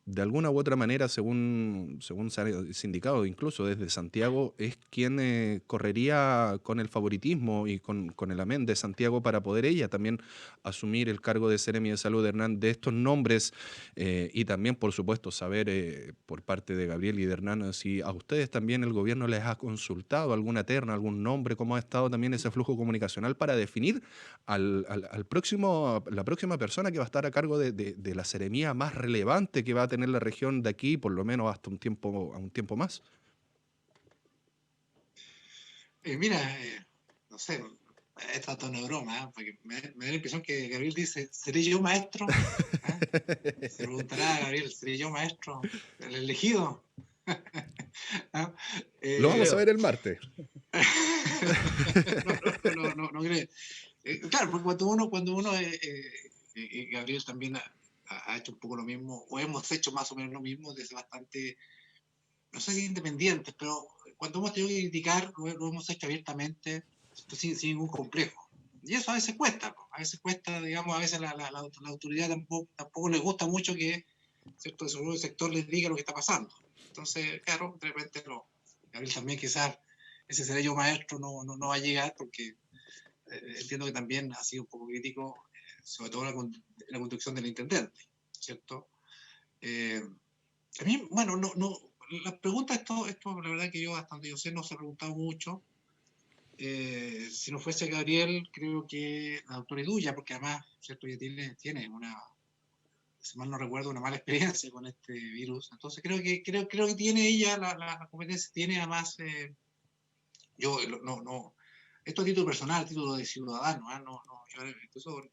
de alguna u otra manera, según se ha indicado, incluso desde Santiago, es quien correría con el favoritismo y con el amén de Santiago para poder ella también asumir el cargo de Seremi de Salud. Hernán, de estos nombres, y también, por supuesto, saber por parte de Gabriel y de Hernán si a ustedes también el gobierno les ha consultado alguna terna, algún nombre, cómo ha estado también ese flujo comunicacional para definir la próxima persona que va a estar a cargo de la seremía más relevante que va a tener la región de aquí, por lo menos hasta un tiempo más. Mira, no sé, esto es tono de broma, porque me da la impresión que Gabriel dice, ¿seré yo maestro? Se preguntará a Gabriel, ¿seré yo maestro? ¿El elegido? Lo vamos a ver el martes. No creo. Claro, porque cuando uno Gabriel también ha hecho un poco lo mismo, o hemos hecho más o menos lo mismo desde bastante, no sé si independientes, pero cuando hemos tenido que criticar, lo hemos hecho abiertamente, sin ningún complejo. Y eso a veces cuesta, digamos, a veces la autoridad tampoco les gusta mucho que, ¿cierto?, el sector les diga lo que está pasando. Entonces, claro, de repente Gabriel también quizás ese seré yo maestro no va a llegar, porque entiendo que también ha sido un poco crítico, sobre todo en la conducción del intendente, ¿cierto? A mí, bueno, la pregunta, esto la verdad que yo, hasta donde yo sé, no se ha preguntado mucho. Si no fuese Gabriel, creo que la doctora Iduya, porque además, ¿cierto?, ya tiene una, si mal no recuerdo, una mala experiencia con este virus. Entonces creo que tiene ella la competencia, tiene además, esto a título personal, a título de ciudadano, yo incluso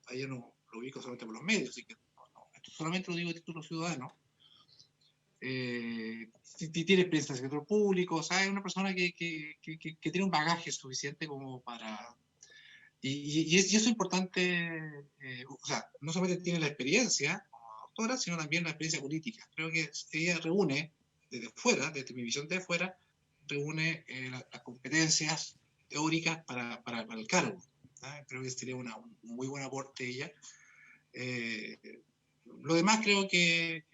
ayer no lo ubico solamente por los medios, así que esto solamente lo digo a título ciudadano. Tiene experiencia en el sector público, o sea, es una persona que tiene un bagaje suficiente como para... Y eso es importante, o sea, no solamente tiene la experiencia como doctora, sino también la experiencia política. Creo que ella reúne, desde fuera, desde mi visión de fuera, reúne las competencias teóricas para el cargo. Creo que sería un muy buen aporte ella. Lo demás creo que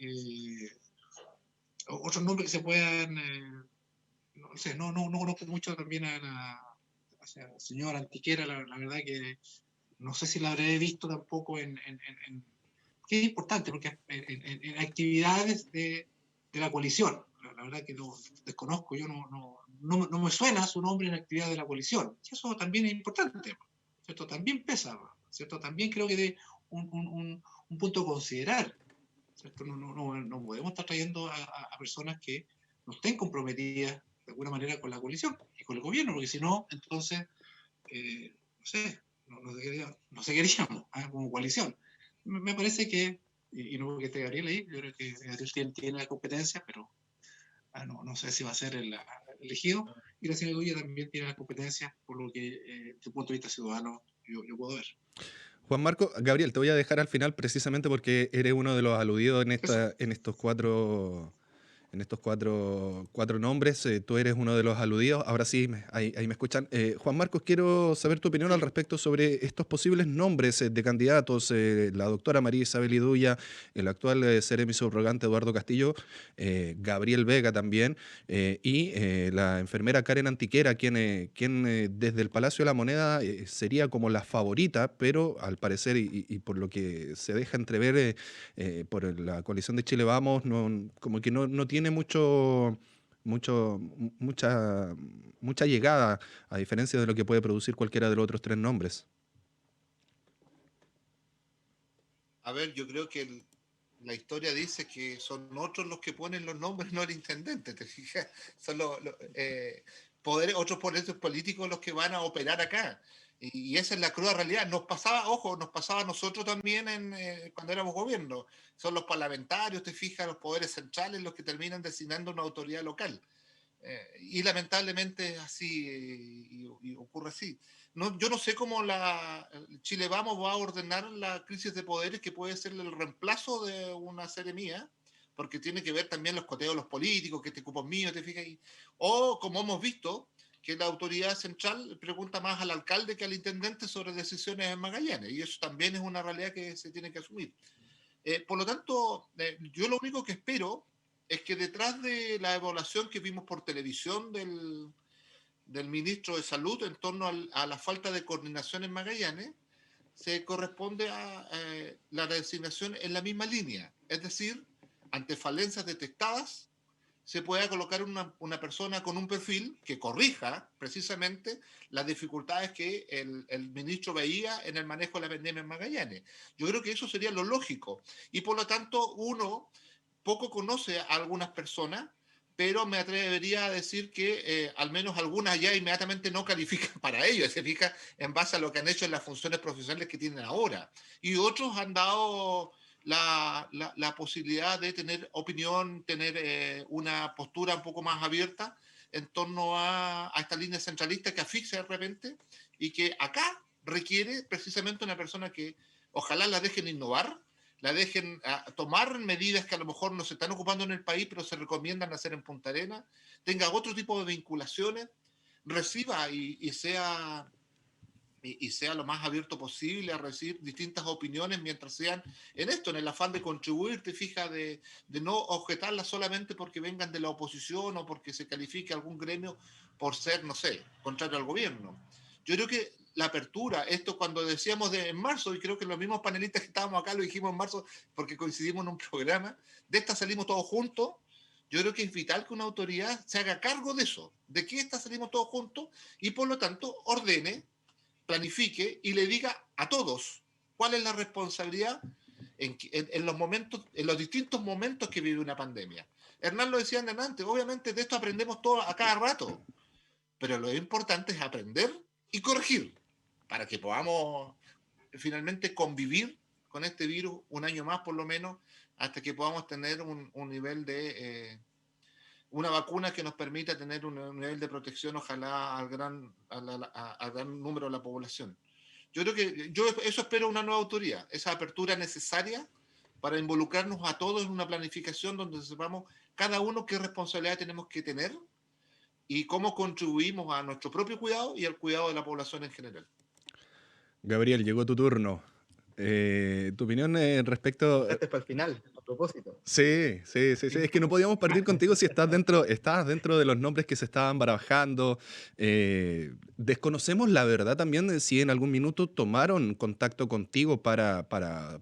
otros nombres que se puedan, no sé, no conozco mucho también a la señora Antiquera, la verdad que no sé si la habré visto tampoco que es importante, porque en actividades de la coalición, la verdad que no desconozco, yo no me suena su nombre en actividades de la coalición, y eso también es importante, ¿cierto? También pesa, ¿cierto? También creo que es un punto a considerar, ¿cierto? No podemos estar trayendo a personas que no estén comprometidas de alguna manera con la coalición y con el gobierno, porque si no, entonces, no sé, no seguiríamos como coalición. Me parece que, y no porque esté Gabriel ahí, yo creo que Gabriel tiene la competencia, pero no sé si va a ser el elegido, y la señora Duya también tiene la competencia, por lo que desde el punto de vista ciudadano yo puedo ver. Juan Marco, Gabriel, te voy a dejar al final precisamente porque eres uno de los aludidos en, Eso. en estos cuatro nombres. Tú eres uno de los aludidos. Ahora sí, ahí me escuchan. Juan Marcos, quiero saber tu opinión al Sí. respecto sobre estos posibles nombres de candidatos. La doctora María Isabel Iduya, el actual seremi subrogante Eduardo Castillo, Gabriel Vega también, y la enfermera Karen Antiquera, quien desde el Palacio de la Moneda sería como la favorita, pero al parecer, y por lo que se deja entrever por la coalición de Chile Vamos, como que no tiene mucha llegada, a diferencia de lo que puede producir cualquiera de los otros tres nombres. A ver, yo creo que la historia dice que son otros los que ponen los nombres, no el intendente, ¿te fijas? Son otros poderes políticos los que van a operar acá. Y esa es la cruda realidad. Nos pasaba a nosotros también cuando éramos gobierno. Son los parlamentarios, te fijas, los poderes centrales los que terminan designando una autoridad local. Y lamentablemente es así, y ocurre así. No, yo no sé cómo Chile Vamos va a ordenar la crisis de poderes que puede ser el reemplazo de una seremía, porque tiene que ver también los coteos de los políticos, que este cupo es mío, te fijas. O como hemos visto, que la autoridad central pregunta más al alcalde que al intendente sobre decisiones en Magallanes, y eso también es una realidad que se tiene que asumir. Por lo tanto, yo lo único que espero es que detrás de la evaluación que vimos por televisión del ministro de Salud en torno a la falta de coordinación en Magallanes, se corresponde a la designación en la misma línea. Es decir, ante falencias detectadas, se pueda colocar una persona con un perfil que corrija precisamente las dificultades que el ministro veía en el manejo de la pandemia en Magallanes. Yo creo que eso sería lo lógico. Y por lo tanto, uno poco conoce a algunas personas, pero me atrevería a decir que al menos algunas ya inmediatamente no califican para ello, se fija en base a lo que han hecho en las funciones profesionales que tienen ahora. Y otros han dado la posibilidad de tener opinión, tener una postura un poco más abierta en torno a esta línea centralista que asfixia de repente y que acá requiere precisamente una persona que ojalá la dejen innovar, la dejen tomar medidas que a lo mejor no se están ocupando en el país, pero se recomiendan hacer en Punta Arenas, tenga otro tipo de vinculaciones, reciba y sea lo más abierto posible a recibir distintas opiniones mientras sean en esto, en el afán de contribuir, te fijas, de no objetarlas solamente porque vengan de la oposición o porque se califique algún gremio por ser, no sé, contrario al gobierno. Yo creo que la apertura, esto cuando decíamos en marzo, y creo que los mismos panelistas que estábamos acá lo dijimos en marzo porque coincidimos en un programa, de esta salimos todos juntos. Yo creo que es vital que una autoridad se haga cargo de eso, de que esta salimos todos juntos y por lo tanto ordene, planifique y le diga a todos cuál es la responsabilidad en los momentos, en los distintos momentos que vive una pandemia. Hernán lo decía antes, obviamente de esto aprendemos todos a cada rato, pero lo importante es aprender y corregir para que podamos finalmente convivir con este virus un año más por lo menos, hasta que podamos tener un nivel de una vacuna que nos permita tener un nivel de protección, ojalá al gran número de la población. Yo creo que eso espero una nueva autoridad, esa apertura necesaria para involucrarnos a todos en una planificación donde sepamos cada uno qué responsabilidad tenemos que tener y cómo contribuimos a nuestro propio cuidado y al cuidado de la población en general. Gabriel, llegó tu turno. Tu opinión respecto... Este es para el final, a propósito. Sí, sí, sí, sí. Es que no podíamos partir contigo si estabas dentro de los nombres que se estaban barajando. Desconocemos la verdad también de si en algún minuto tomaron contacto contigo para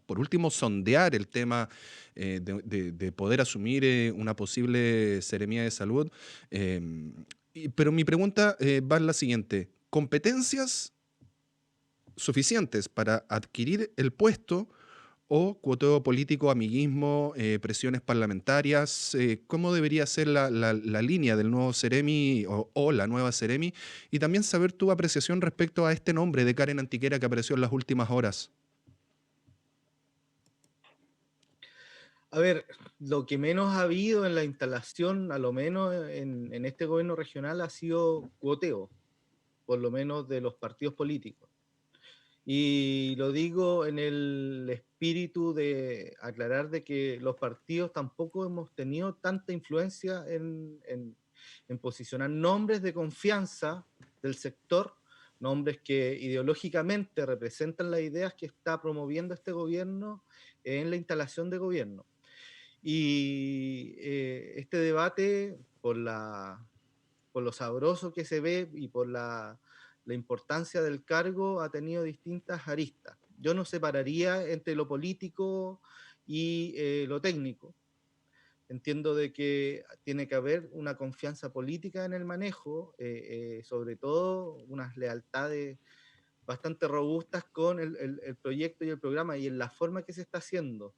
por último, sondear el tema de poder asumir una posible seremía de salud. Pero mi pregunta va en la siguiente. ¿Competencias suficientes para adquirir el puesto o cuoteo político, amiguismo, presiones parlamentarias? ¿Cómo debería ser la línea del nuevo Seremi o la nueva Seremi? Y también saber tu apreciación respecto a este nombre de Karen Antiquera que apareció en las últimas horas. A ver, lo que menos ha habido en la instalación, a lo menos en este gobierno regional, ha sido cuoteo, por lo menos de los partidos políticos. Y lo digo en el espíritu de aclarar de que los partidos tampoco hemos tenido tanta influencia en posicionar nombres de confianza del sector, nombres que ideológicamente representan las ideas que está promoviendo este gobierno en la instalación de gobierno. Y este debate, por lo sabroso que se ve y por la importancia del cargo, ha tenido distintas aristas. Yo no separaría entre lo político y lo técnico. Entiendo de que tiene que haber una confianza política en el manejo, sobre todo unas lealtades bastante robustas con el proyecto y el programa y en la forma que se está haciendo.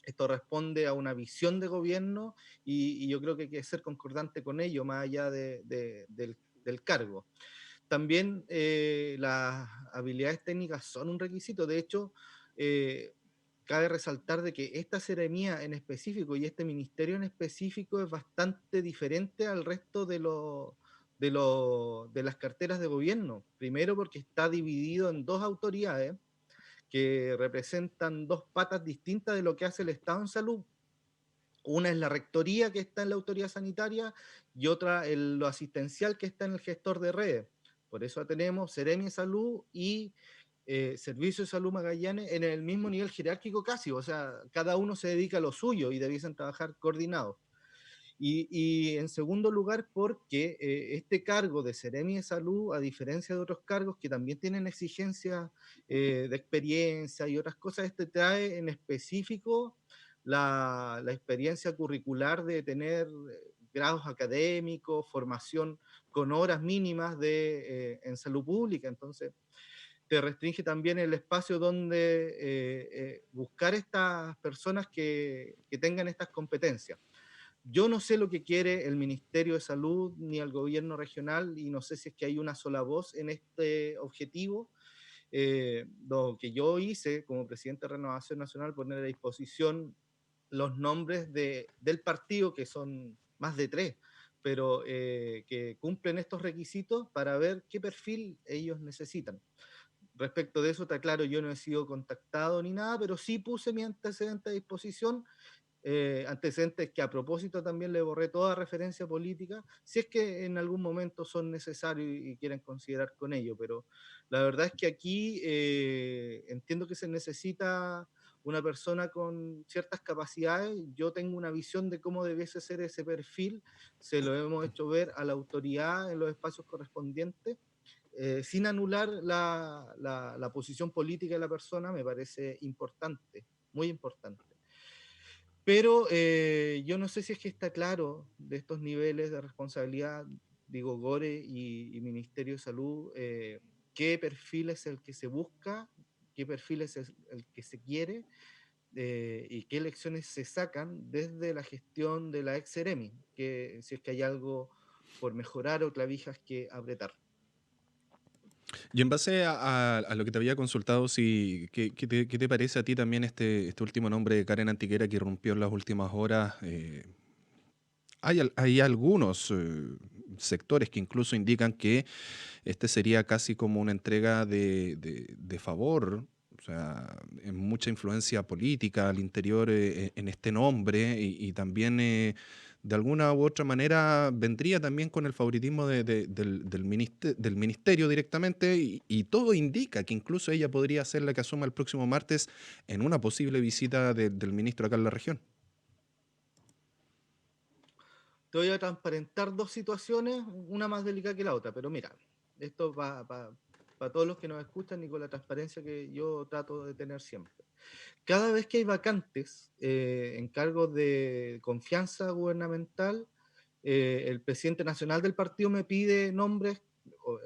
Esto responde a una visión de gobierno y yo creo que hay que ser concordante con ello, más allá del cargo. También las habilidades técnicas son un requisito. De hecho, cabe resaltar de que esta seremía en específico y este ministerio en específico es bastante diferente al resto de las carteras de gobierno. Primero porque está dividido en dos autoridades que representan dos patas distintas de lo que hace el Estado en salud. Una es la rectoría que está en la autoridad sanitaria y otra lo asistencial que está en el gestor de redes. Por eso tenemos Seremi de Salud y Servicio de Salud Magallanes en el mismo nivel jerárquico casi, o sea, cada uno se dedica a lo suyo y debiesen trabajar coordinados. Y en segundo lugar, porque este cargo de Seremi de Salud, a diferencia de otros cargos que también tienen exigencias de experiencia y otras cosas, este trae en específico la experiencia curricular de tener grados académicos, formación con horas mínimas en salud pública. Entonces, te restringe también el espacio donde buscar estas personas que tengan estas competencias. Yo no sé lo que quiere el Ministerio de Salud ni el gobierno regional y no sé si es que hay una sola voz en este objetivo. Lo que yo hice como presidente de Renovación Nacional, poner a disposición los nombres del partido, que son más de 3, pero que cumplen estos requisitos para ver qué perfil ellos necesitan. Respecto de eso, está claro, yo no he sido contactado ni nada, pero sí puse mi antecedente a disposición, antecedentes que a propósito también le borré toda referencia política, si es que en algún momento son necesarios y quieren considerar con ello, pero la verdad es que aquí entiendo que se necesita una persona con ciertas capacidades. Yo tengo una visión de cómo debiese ser ese perfil, se lo hemos hecho ver a la autoridad en los espacios correspondientes, sin anular la posición política de la persona. Me parece importante, muy importante. Pero yo no sé si es que está claro de estos niveles de responsabilidad, digo, GORE y Ministerio de Salud, qué perfil es el que se busca, qué perfil es el que se quiere, y qué lecciones se sacan desde la gestión de la ex-Seremi, que si es que hay algo por mejorar o clavijas que apretar. Y en base a lo que te había consultado, si, ¿qué te parece a ti también este último nombre de Karen Antiquera que irrumpió en las últimas horas? Hay algunos sectores que incluso indican que este sería casi como una entrega de favor, o sea, en mucha influencia política al interior en este nombre y también de alguna u otra manera vendría también con el favoritismo del ministerio directamente y todo indica que incluso ella podría ser la que asuma el próximo martes en una posible visita del ministro acá en la región. Te voy a transparentar dos situaciones, una más delicada que la otra, pero mira, esto va para todos los que nos escuchan y con la transparencia que yo trato de tener siempre. Cada vez que hay vacantes en cargos de confianza gubernamental, el presidente nacional del partido me pide nombres,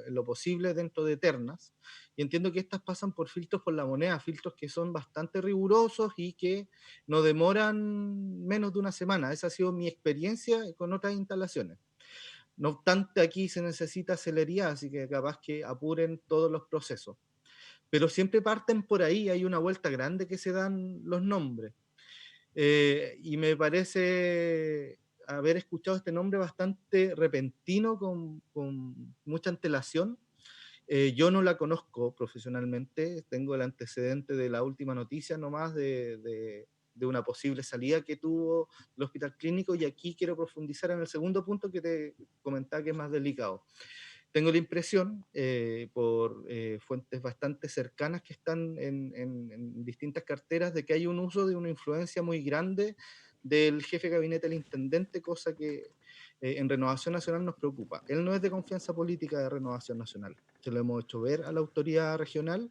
en lo posible dentro de ternas, y entiendo que estas pasan por filtros por la moneda, filtros que son bastante rigurosos y que no demoran menos de una semana. Esa ha sido mi experiencia con otras instalaciones. No obstante, aquí se necesita celeridad, así que capaz que apuren todos los procesos. Pero siempre parten por ahí, hay una vuelta grande que se dan los nombres. Y me parece haber escuchado este nombre bastante repentino, con mucha antelación. Yo no la conozco profesionalmente, tengo el antecedente de la última noticia nomás de una posible salida que tuvo el hospital clínico, y aquí quiero profundizar en el segundo punto que te comentaba, que es más delicado. Tengo la impresión, por fuentes bastante cercanas que están en distintas carteras, de que hay un uso de una influencia muy grande del jefe de gabinete del intendente, cosa que en Renovación Nacional nos preocupa. Él no es de confianza política de Renovación Nacional, se lo hemos hecho ver a la autoridad regional,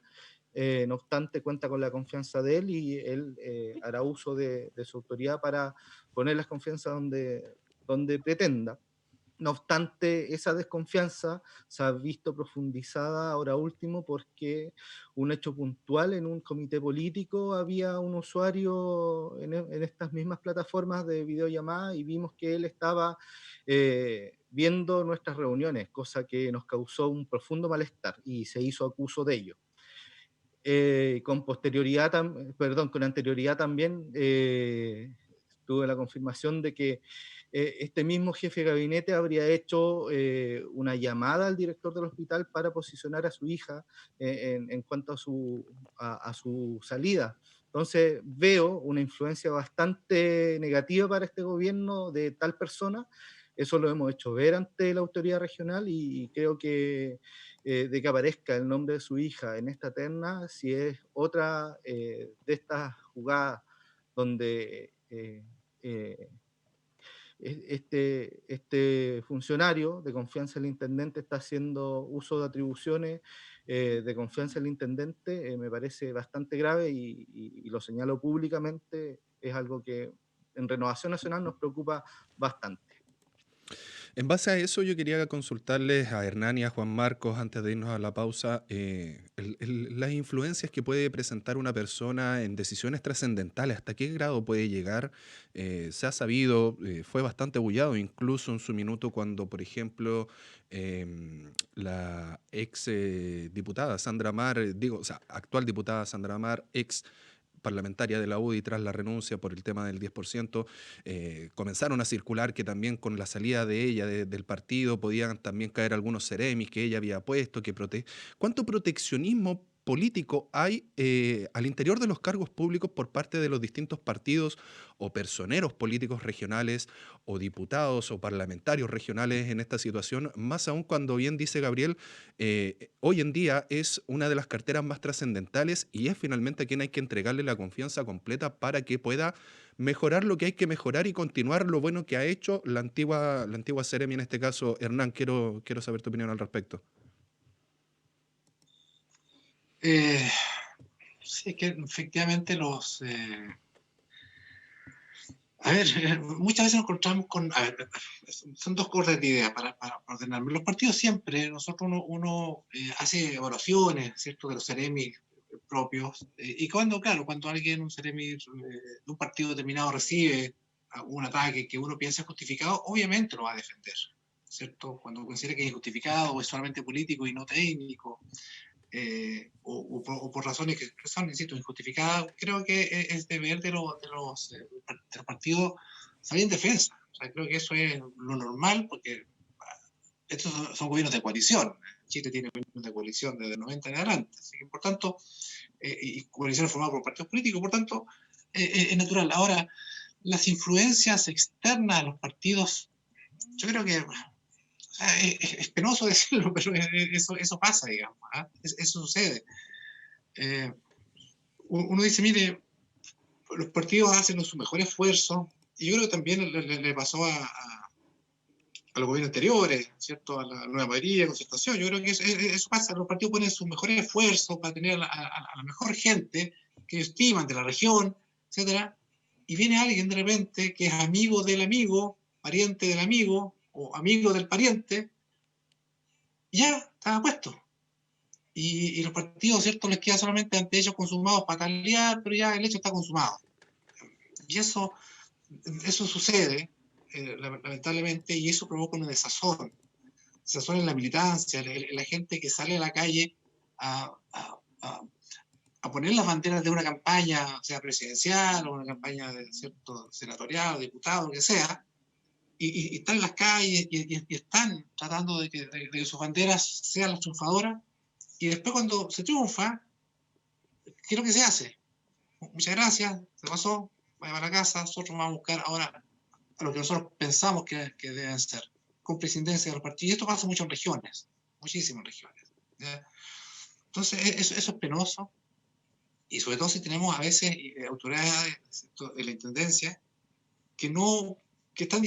no obstante cuenta con la confianza de él, y él hará uso de su autoridad para poner las confianzas donde pretenda. No obstante, esa desconfianza se ha visto profundizada ahora último porque un hecho puntual: en un comité político había un usuario en estas mismas plataformas de videollamada, y vimos que él estaba viendo nuestras reuniones, cosa que nos causó un profundo malestar y se hizo acuso de ello. Con anterioridad también tuve la confirmación de que este mismo jefe de gabinete habría hecho una llamada al director del hospital para posicionar a su hija en cuanto a su salida. Entonces veo una influencia bastante negativa para este gobierno de tal persona. Eso lo hemos hecho ver ante la autoridad regional, y creo que de que aparezca el nombre de su hija en esta terna, si es otra de estas jugadas donde este funcionario de confianza del intendente está haciendo uso de atribuciones de confianza del intendente, me parece bastante grave, y lo señalo públicamente. Es algo que en Renovación Nacional nos preocupa bastante. En base a eso, yo quería consultarles a Hernán y a Juan Marcos, antes de irnos a la pausa, las influencias que puede presentar una persona en decisiones trascendentales, hasta qué grado puede llegar. Se ha sabido, fue bastante bullado incluso en su minuto cuando, por ejemplo, la ex diputada Sandra Mar, actual diputada Sandra Mar, ex parlamentaria de la UDI, tras la renuncia por el tema del 10%, comenzaron a circular que también con la salida de ella del partido podían también caer algunos seremis que ella había puesto. ¿Cuánto proteccionismo político hay al interior de los cargos públicos por parte de los distintos partidos o personeros políticos regionales o diputados o parlamentarios regionales en esta situación? Más aún cuando, bien dice Gabriel, hoy en día es una de las carteras más trascendentales y es finalmente a quien hay que entregarle la confianza completa para que pueda mejorar lo que hay que mejorar y continuar lo bueno que ha hecho la antigua Seremi, en este caso. Hernán, quiero saber tu opinión al respecto. Sí, es que efectivamente muchas veces nos encontramos con... son dos cortes de ideas para ordenarme. Los partidos siempre, uno hace evaluaciones, ¿cierto?, de los seremi propios, y cuando alguien, un seremi de un partido determinado, recibe un ataque que uno piensa justificado, obviamente lo va a defender, ¿cierto? Cuando considera que es injustificado o es solamente político y no técnico, o por razones que son, insisto, injustificadas, creo que es deber de los partidos salir en defensa. O sea, creo que eso es lo normal, porque estos son gobiernos de coalición. Chile tiene gobiernos de coalición desde el 90 en adelante, así que por tanto, y coaliciones formadas por partidos políticos, por tanto, es natural. Ahora, las influencias externas a los partidos, yo creo que es penoso decirlo, pero eso pasa, digamos, ¿ah? Eso sucede. Uno dice, mire, los partidos hacen su mejor esfuerzo, y yo creo que también le pasó a los gobiernos anteriores, ¿cierto? A la nueva mayoría, concertación. Yo creo que eso pasa, los partidos ponen su mejor esfuerzo para tener a la mejor gente que ellos estiman de la región, etcétera, y viene alguien de repente que es amigo del amigo, pariente del amigo, o amigo del pariente, y ya está puesto. Y los partidos, ¿cierto? Les queda solamente ante ellos consumados patalear, pero ya el hecho está consumado. Y eso sucede, lamentablemente, y eso provoca una desazón en la militancia, en la gente que sale a la calle a poner las banderas de una campaña, sea presidencial o una campaña de cierto senatorial, diputado, lo que sea, y están en las calles y están tratando de que sus banderas sean las triunfadoras, y después cuando se triunfa, ¿qué es lo que se hace? Muchas gracias, se pasó, vaya para la casa, nosotros vamos a buscar ahora a lo que nosotros pensamos que deben ser, con presidencia de los partidos. Y esto pasa mucho en regiones, muchísimas regiones. ¿Ya? Entonces, eso es penoso, y sobre todo si tenemos a veces autoridades de la intendencia que están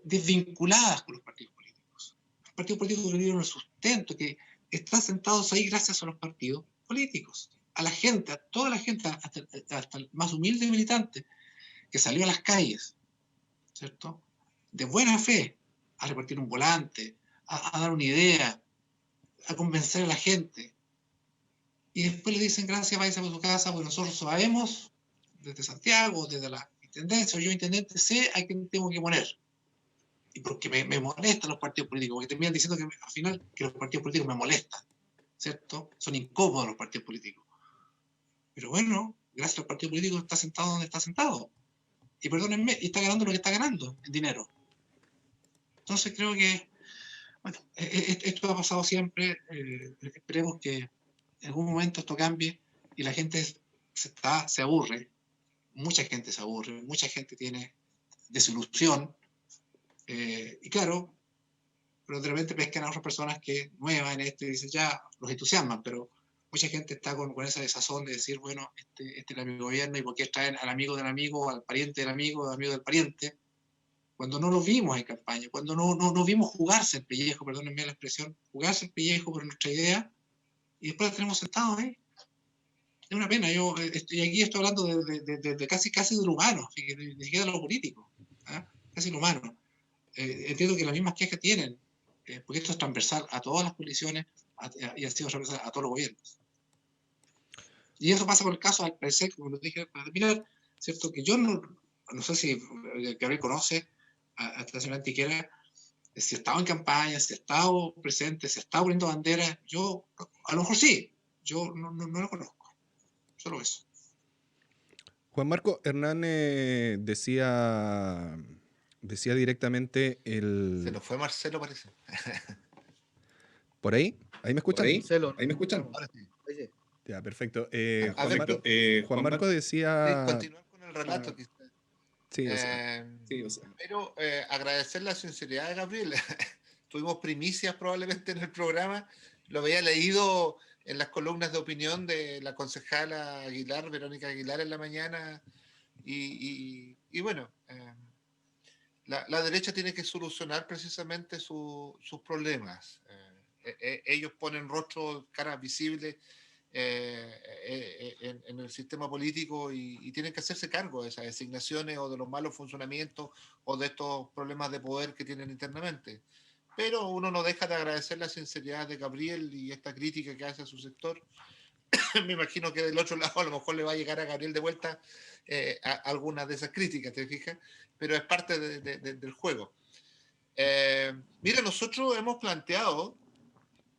desvinculadas con los partidos políticos. Los partidos políticos que dieron el sustento, que están sentados ahí gracias a los partidos políticos. A la gente, a toda la gente, hasta el más humilde militante que salió a las calles, ¿cierto? De buena fe, a repartir un volante, a dar una idea, a convencer a la gente. Y después le dicen, gracias, váyase a su casa, porque nosotros sabemos, desde Santiago, desde la intendencia, o yo intendente, sé a quién tengo que poner. Y porque me molestan los partidos políticos, porque terminan diciendo que al final que los partidos políticos me molestan, ¿cierto? Son incómodos los partidos políticos. Pero bueno, gracias al partido político está sentado donde está sentado. Y perdónenme, y está ganando lo que está ganando en dinero. Entonces creo que, bueno, esto ha pasado siempre. Esperemos que en algún momento esto cambie y la gente se aburre. Mucha gente se aburre, mucha gente tiene desilusión. Y claro, pero de repente pescan a otras personas que nuevas en esto y dicen, ya, los entusiasman, pero mucha gente está con esa desazón de decir, bueno, este es mi gobierno, y por qué traen al amigo del amigo, al pariente del amigo, al amigo del pariente, cuando no lo vimos en campaña, cuando no vimos jugarse el pellejo, perdónenme la expresión, jugarse el pellejo por nuestra idea, y después la tenemos sentados ahí. Es una pena, y aquí estoy hablando de casi de lo humano, ni siquiera de lo político, ¿eh? Casi lo humano. Entiendo que las mismas quejas tienen, porque esto es transversal a todas las coaliciones y ha sido transversal a todos los gobiernos. Y eso pasa por el caso, al parecer, como lo dije para terminar, ¿cierto? Que yo no sé si Gabriel conoce a esta señora Antiquera, si ha estado en campaña, si ha estado presente, si ha estado poniendo banderas. Yo, a lo mejor sí, yo no lo conozco, solo eso. Juan Marco Hernán decía directamente Se nos fue Marcelo, parece. ¿Por ahí? ¿Ahí me escuchan? Marcelo, ¿Ahí me escuchan? Ahora sí. Oye, Ya, perfecto. A ver, Juan Marco decía... continuar con el relato. Sí, o sea. Primero, agradecer la sinceridad de Gabriel. Tuvimos primicias probablemente en el programa. Lo había leído en las columnas de opinión de la concejala Aguilar, Verónica Aguilar, en la mañana. Y bueno, la derecha tiene que solucionar precisamente sus problemas. Ellos ponen rostros, caras visibles en el sistema político y tienen que hacerse cargo de esas designaciones o de los malos funcionamientos o de estos problemas de poder que tienen internamente. Pero uno no deja de agradecer la sinceridad de Gabriel y esta crítica que hace a su sector. Me imagino que del otro lado a lo mejor le va a llegar a Gabriel de vuelta algunas de esas críticas, ¿te fijas? Pero es parte del juego. Mira, nosotros hemos planteado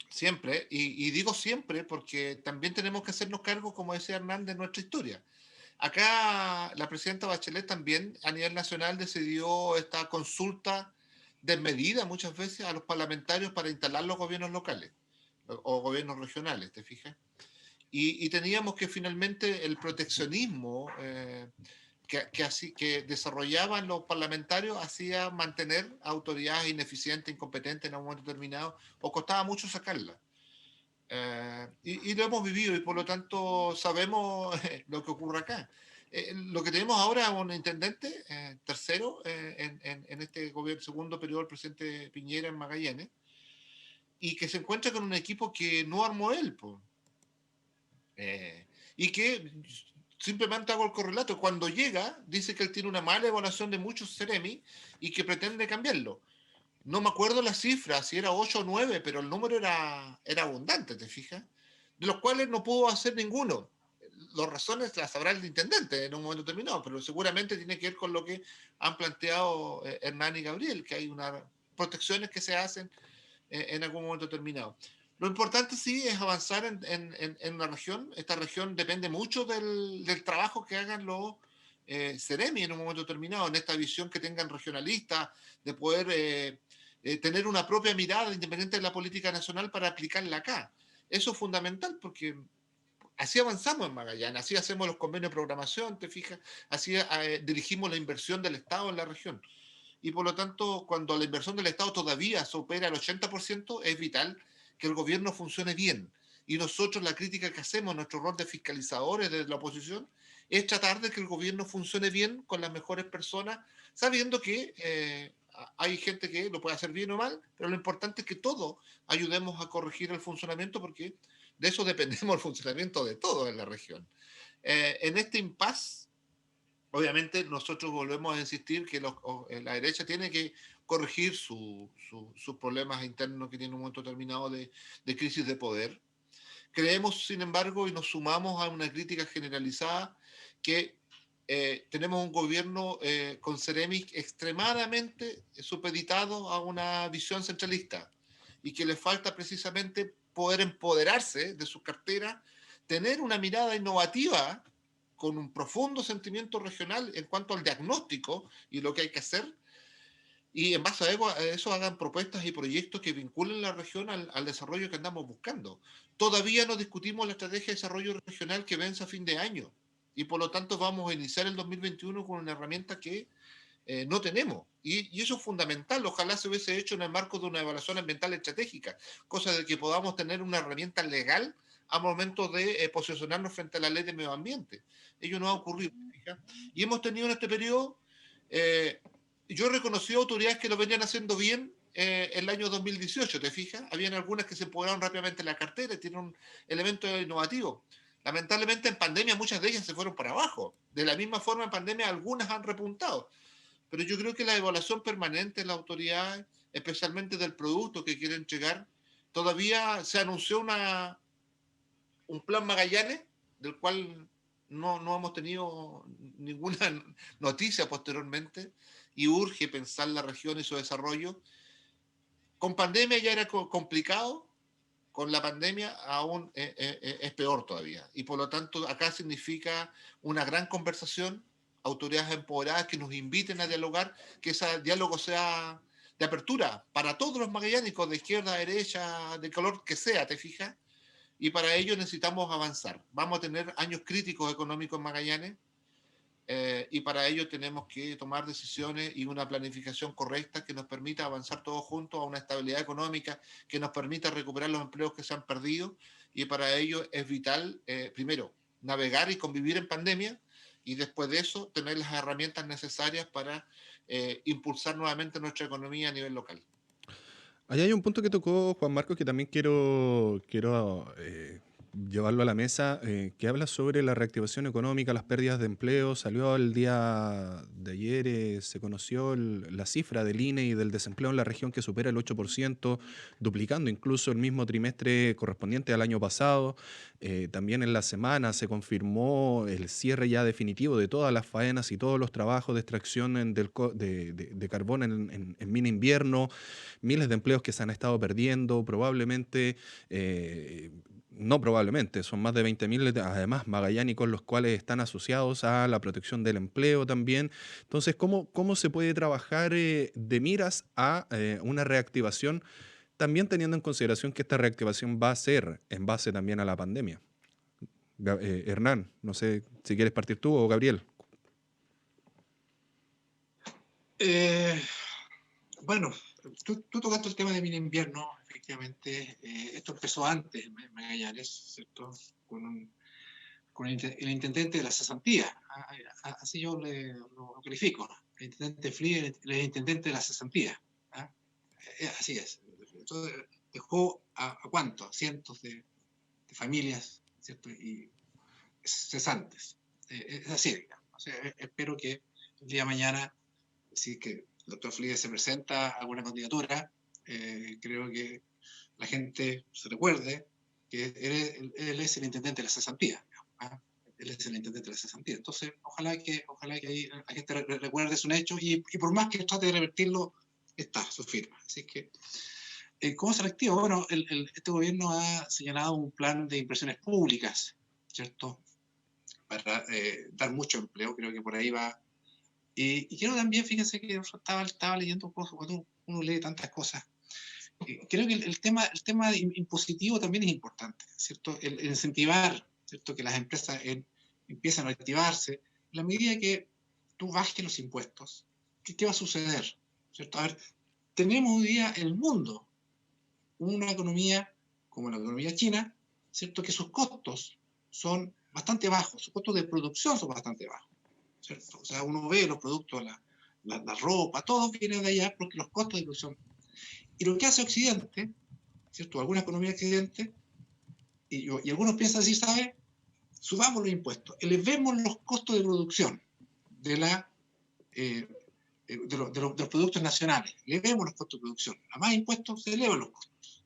siempre, y digo siempre porque también tenemos que hacernos cargo, como decía Hernán, de nuestra historia. Acá la presidenta Bachelet también a nivel nacional decidió esta consulta desmedida muchas veces a los parlamentarios para instalar los gobiernos locales o gobiernos regionales, ¿te fijas? Y teníamos que finalmente el proteccionismo que desarrollaban los parlamentarios hacía mantener a autoridades ineficientes, incompetentes en un momento determinado, o costaba mucho sacarlas. Y lo hemos vivido y por lo tanto sabemos lo que ocurre acá. Lo que tenemos ahora es un intendente tercero en este gobierno, segundo periodo del presidente Piñera en Magallanes, y que se encuentra con un equipo que no armó él, po. Y que simplemente hago el correlato. Cuando llega, dice que él tiene una mala evaluación de muchos Ceremi y que pretende cambiarlo. No me acuerdo la cifra, si era 8 o 9, pero el número era abundante, ¿te fijas? De los cuales no pudo hacer ninguno. Las razones las sabrá el intendente en un momento determinado, pero seguramente tiene que ver con lo que han planteado Hernán y Gabriel, que hay unas protecciones que se hacen en algún momento determinado. Lo importante sí es avanzar en la región. Esta región depende mucho del trabajo que hagan los Ceremi en un momento determinado, en esta visión que tengan regionalistas, de poder tener una propia mirada independiente de la política nacional para aplicarla acá. Eso es fundamental porque así avanzamos en Magallanes, así hacemos los convenios de programación, te fijas, así dirigimos la inversión del Estado en la región. Y por lo tanto, cuando la inversión del Estado todavía supera el 80%, es vital que el gobierno funcione bien. Y nosotros la crítica que hacemos, nuestro rol de fiscalizadores desde la oposición, es tratar de que el gobierno funcione bien con las mejores personas, sabiendo que hay gente que lo puede hacer bien o mal, pero lo importante es que todos ayudemos a corregir el funcionamiento porque de eso dependemos el funcionamiento de todos en la región. En este impasse, obviamente nosotros volvemos a insistir que la derecha tiene que corregir sus problemas internos que tiene un momento determinado de crisis de poder. Creemos, sin embargo, y nos sumamos a una crítica generalizada, que tenemos un gobierno con Ceremi extremadamente supeditado a una visión centralista y que le falta precisamente poder empoderarse de su cartera, tener una mirada innovativa con un profundo sentimiento regional en cuanto al diagnóstico y lo que hay que hacer, y en base a eso hagan propuestas y proyectos que vinculen la región al desarrollo que andamos buscando. Todavía no discutimos la estrategia de desarrollo regional que vence a fin de año, y por lo tanto vamos a iniciar el 2021 con una herramienta que no tenemos. Y eso es fundamental. Ojalá se hubiese hecho en el marco de una evaluación ambiental estratégica, cosa de que podamos tener una herramienta legal a momento de posicionarnos frente a la ley de medio ambiente. Ello no ha ocurrido. ¿Fija? Y hemos tenido en este periodo, yo he reconocido autoridades que lo venían haciendo bien el año 2018, ¿te fijas? Habían algunas que se empoderaron rápidamente en la cartera y tienen un elemento innovativo. Lamentablemente en pandemia muchas de ellas se fueron para abajo. De la misma forma en pandemia algunas han repuntado. Pero yo creo que la evaluación permanente de la autoridad, especialmente del producto que quiere entregar, todavía se anunció un plan Magallanes, del cual no hemos tenido ninguna noticia posteriormente, y urge pensar la región y su desarrollo. Con pandemia ya era complicado, con la pandemia aún es peor todavía. Y por lo tanto acá significa una gran conversación, autoridades empoderadas que nos inviten a dialogar, que ese diálogo sea de apertura para todos los magallánicos, de izquierda a derecha, de color que sea, ¿te fijas? Y para ello necesitamos avanzar. Vamos a tener años críticos económicos en Magallanes, y para ello tenemos que tomar decisiones y una planificación correcta que nos permita avanzar todos juntos a una estabilidad económica, que nos permita recuperar los empleos que se han perdido, y para ello es vital, primero, navegar y convivir en pandemia, y después de eso tener las herramientas necesarias para impulsar nuevamente nuestra economía a nivel local. Ahí hay un punto que tocó Juan Marcos que también quiero llevarlo a la mesa, que habla sobre la reactivación económica, las pérdidas de empleo. Salió el día de ayer, se conoció la cifra del INE y del desempleo en la región que supera el 8%, duplicando incluso el mismo trimestre correspondiente al año pasado. También en la semana se confirmó el cierre ya definitivo de todas las faenas y todos los trabajos de extracción de carbón en mina invierno, miles de empleos que se han estado perdiendo, probablemente... no probablemente, son más de 20.000 además magallánicos los cuales están asociados a la protección del empleo también. Entonces, ¿cómo se puede trabajar de miras a una reactivación, también teniendo en consideración que esta reactivación va a ser en base también a la pandemia? Hernán, no sé si quieres partir tú o Gabriel. Eh, bueno, tú tocaste el tema de mini invierno, efectivamente. Esto empezó antes en Magallanes, ¿cierto? Con el intendente de la cesantía. Así yo lo califico. El intendente Fli, el intendente de la cesantía. ¿Ah? Así es. Entonces, dejó a cuántos, cientos de familias, ¿cierto? Y cesantes. Es así, digamos. O sea, espero que el día de mañana, si que el doctor Fli se presenta a alguna candidatura, creo que la gente se recuerde que él es el intendente de la cesantía. ¿Ah? Él es el intendente de la cesantía. Entonces, ojalá que ahí la gente recuerde su hecho y por más que trate de revertirlo, está su firma. Así que, ¿cómo se reactiva? Bueno, este gobierno ha señalado un plan de inversiones públicas, ¿cierto? Para dar mucho empleo, creo que por ahí va. Y quiero también, fíjense que estaba leyendo cosas, cuando uno lee tantas cosas, creo que el tema impositivo también es importante, ¿cierto? El incentivar, ¿cierto? Que las empresas empiezan a activarse. En la medida que tú bajes los impuestos, ¿qué va a suceder? ¿Cierto? A ver, tenemos hoy día en el mundo una economía como la economía china, ¿cierto? Que sus costos son bastante bajos, sus costos de producción son bastante bajos, ¿cierto? O sea, uno ve los productos, la ropa, todo viene de allá porque los costos de producción. Y lo que hace Occidente, ¿cierto? Alguna economía de Occidente, y algunos piensan así, ¿sabe? Subamos los impuestos, elevemos los costos de producción de, de los productos nacionales, elevemos los costos de producción. A más impuestos se elevan los costos.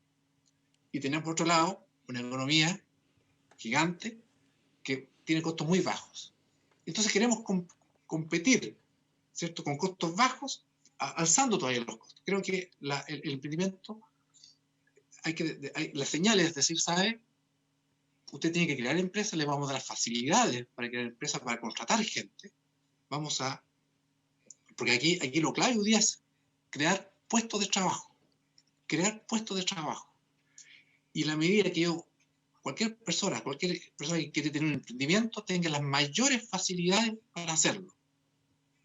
Y tenemos por otro lado una economía gigante que tiene costos muy bajos. Entonces queremos competir, ¿cierto? Con costos bajos, alzando todavía los costos. Creo que el emprendimiento, hay las señales, es decir, ¿sabe? Usted tiene que crear empresas, le vamos a dar facilidades para crear empresas, para contratar gente. Vamos a, porque aquí lo clave hoy día es crear puestos de trabajo, crear puestos de trabajo. Y la medida que cualquier persona que quiere tener un emprendimiento tenga las mayores facilidades para hacerlo.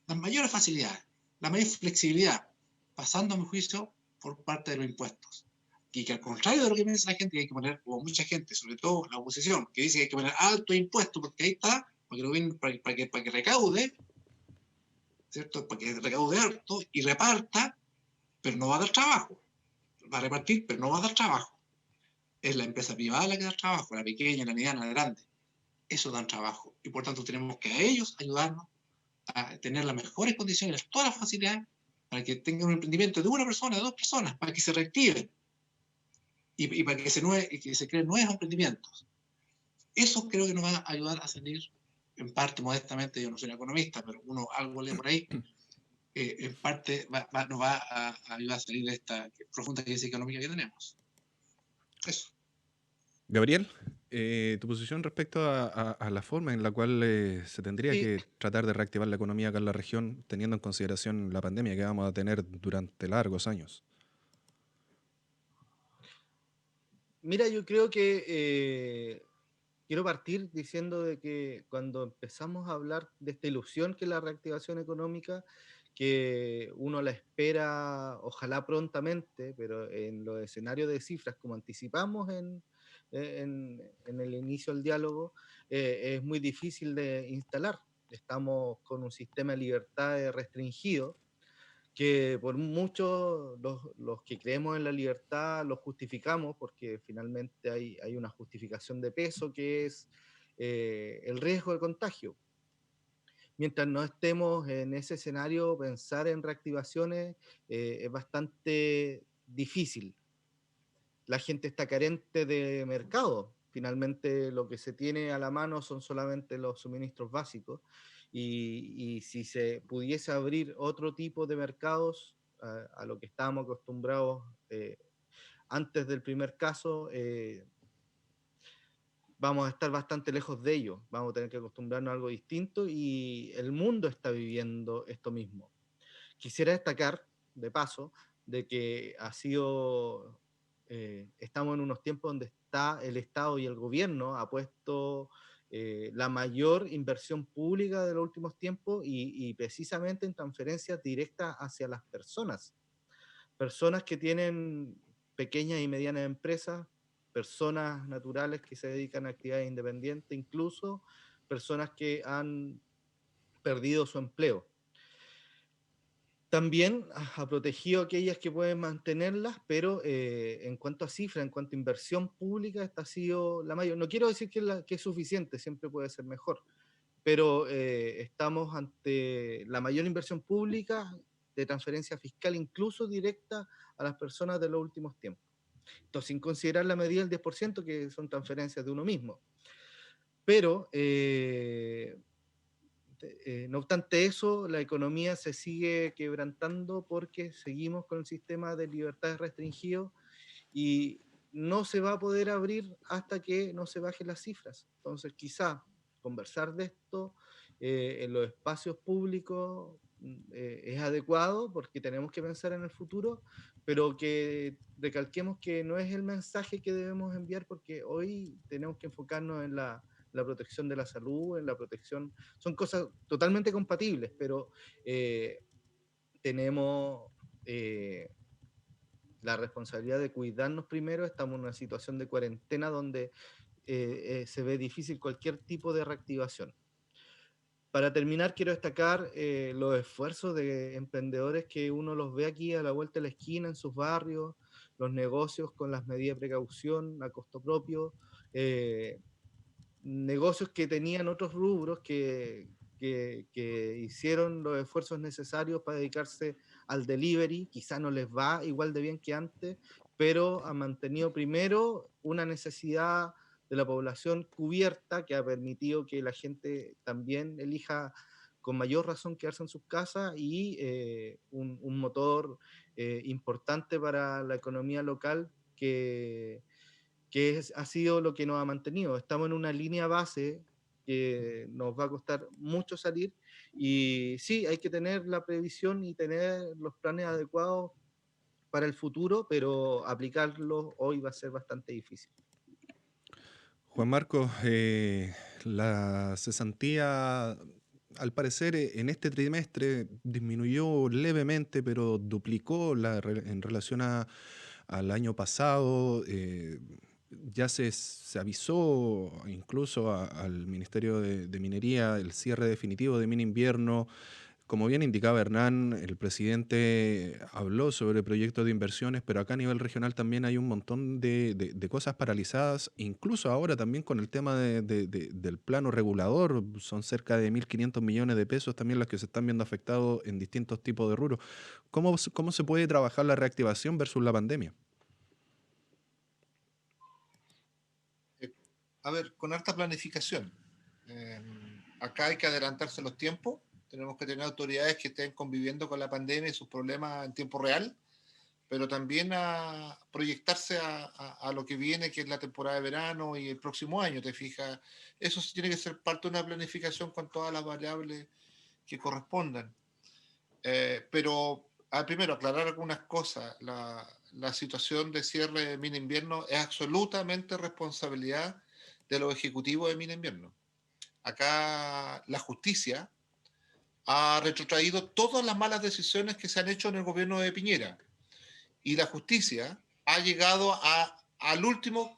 Las mayores facilidades, la mayor flexibilidad, pasando a mi juicio por parte de los impuestos. Y que al contrario de lo que piensa la gente, que hay que poner, o mucha gente, sobre todo la oposición, que dice que hay que poner altos impuestos, porque ahí está, para que recaude, ¿cierto? Para que recaude alto y reparta, pero no va a dar trabajo. Va a repartir, pero no va a dar trabajo. Es la empresa privada la que da trabajo, la pequeña, la mediana, la grande. Eso dan trabajo. Y por tanto tenemos que a ellos ayudarnos a tener las mejores condiciones, todas las facilidades, para que tengan un emprendimiento de una persona, de dos personas, para que se reactiven y para que se creen nuevos emprendimientos. Eso creo que nos va a ayudar a salir, en parte modestamente, yo no soy un economista, pero uno algo lee por ahí, en parte nos va a ayudar a salir de esta profunda crisis económica que tenemos. Eso. Gabriel, tu posición respecto a la forma en la cual se tendría Sí. que tratar de reactivar la economía acá en la región, teniendo en consideración la pandemia que vamos a tener durante largos años. Mira, yo creo que quiero partir diciendo de que cuando empezamos a hablar de esta ilusión que es la reactivación económica, que uno la espera, ojalá prontamente, pero en los escenarios de cifras, como anticipamos en el inicio del diálogo, es muy difícil de instalar. Estamos con un sistema de libertad restringido, que por mucho los que creemos en la libertad lo justificamos, porque finalmente hay una justificación de peso que es el riesgo de contagio. Mientras no estemos en ese escenario, pensar en reactivaciones es bastante difícil. La gente está carente de mercado. Finalmente lo que se tiene a la mano son solamente los suministros básicos y si se pudiese abrir otro tipo de mercados a lo que estábamos acostumbrados antes del primer caso, vamos a estar bastante lejos de ello. Vamos a tener que acostumbrarnos a algo distinto y el mundo está viviendo esto mismo. Quisiera destacar, de paso, de que estamos en unos tiempos donde está el Estado y el gobierno ha puesto la mayor inversión pública de los últimos tiempos y precisamente en transferencias directas hacia las personas. Personas que tienen pequeñas y medianas empresas, personas naturales que se dedican a actividades independientes, incluso personas que han perdido su empleo. También ha protegido a aquellas que pueden mantenerlas, pero en cuanto a cifra, en cuanto a inversión pública, esta ha sido la mayor. No quiero decir que es suficiente, siempre puede ser mejor, pero estamos ante la mayor inversión pública de transferencia fiscal, incluso directa a las personas de los últimos tiempos. Entonces, sin considerar la medida del 10%, que son transferencias de uno mismo. Pero no obstante eso, la economía se sigue quebrantando porque seguimos con el sistema de libertades restringido y no se va a poder abrir hasta que no se bajen las cifras. Entonces, quizá conversar de esto en los espacios públicos es adecuado porque tenemos que pensar en el futuro, pero que recalquemos que no es el mensaje que debemos enviar porque hoy tenemos que enfocarnos en la protección de la salud, en la protección, son cosas totalmente compatibles, pero tenemos la responsabilidad de cuidarnos primero, estamos en una situación de cuarentena donde se ve difícil cualquier tipo de reactivación. Para terminar, quiero destacar los esfuerzos de emprendedores que uno los ve aquí a la vuelta de la esquina en sus barrios, los negocios con las medidas de precaución a costo propio, negocios que tenían otros rubros que hicieron los esfuerzos necesarios para dedicarse al delivery, quizá no les va igual de bien que antes, pero han mantenido primero una necesidad de la población cubierta que ha permitido que la gente también elija con mayor razón quedarse en sus casas y un motor importante para la economía local que ha sido lo que nos ha mantenido. Estamos en una línea base que nos va a costar mucho salir y sí, hay que tener la previsión y tener los planes adecuados para el futuro, pero aplicarlos hoy va a ser bastante difícil. Juan Marcos, la cesantía, al parecer, en este trimestre disminuyó levemente, pero duplicó en relación al año pasado. Ya se avisó incluso al Ministerio de Minería el cierre definitivo de mina invierno. Como bien indicaba Hernán, el presidente habló sobre proyectos de inversiones, pero acá a nivel regional también hay un montón de cosas paralizadas, incluso ahora también con el tema del plano regulador, son cerca de 1.500 millones de pesos también los que se están viendo afectados en distintos tipos de rubros. ¿Cómo se puede trabajar la reactivación versus la pandemia? A ver, con harta planificación. Acá hay que adelantarse los tiempos. Tenemos que tener autoridades que estén conviviendo con la pandemia y sus problemas en tiempo real, pero también a proyectarse a lo que viene, que es la temporada de verano y el próximo año, ¿te fijas? Eso sí tiene que ser parte de una planificación con todas las variables que correspondan. Pero primero, aclarar algunas cosas. La situación de cierre de mina invierno es absolutamente responsabilidad de los ejecutivos de mina invierno. Acá la justicia ha retrotraído todas las malas decisiones que se han hecho en el gobierno de Piñera. Y la justicia ha llegado al último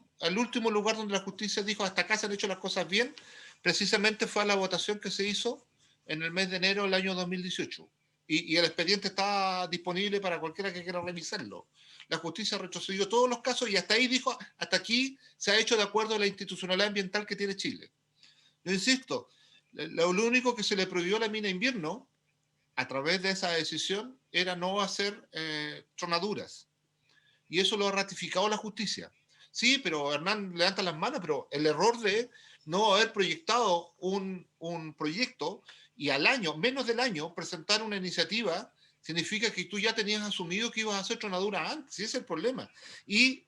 lugar donde la justicia dijo hasta acá se han hecho las cosas bien, precisamente fue a la votación que se hizo en el mes de enero del año 2018. Y el expediente está disponible para cualquiera que quiera revisarlo. La justicia retrocedió todos los casos y hasta ahí dijo, hasta aquí se ha hecho de acuerdo a la institucionalidad ambiental que tiene Chile. Yo insisto, lo único que se le prohibió a la mina invierno a través de esa decisión era no hacer tronaduras. Y eso lo ha ratificado la justicia. Sí, pero Hernán levanta las manos, pero el error de no haber proyectado un proyecto y al año, menos del año, presentar una iniciativa significa que tú ya tenías asumido que ibas a hacer tronadura antes. Ese es el problema. Y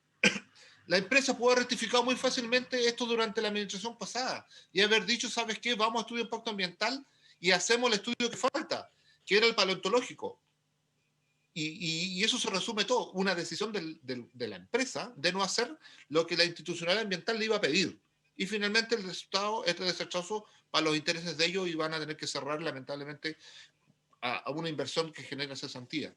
la empresa pudo haber rectificado muy fácilmente esto durante la administración pasada y haber dicho, ¿sabes qué? Vamos a estudiar impacto ambiental y hacemos el estudio que falta, que era el paleontológico. Y eso se resume todo, una decisión de la empresa de no hacer lo que la institucionalidad ambiental le iba a pedir. y finalmente el resultado es desastroso para los intereses de ellos y van a tener que cerrar lamentablemente a una inversión que genera cesantía.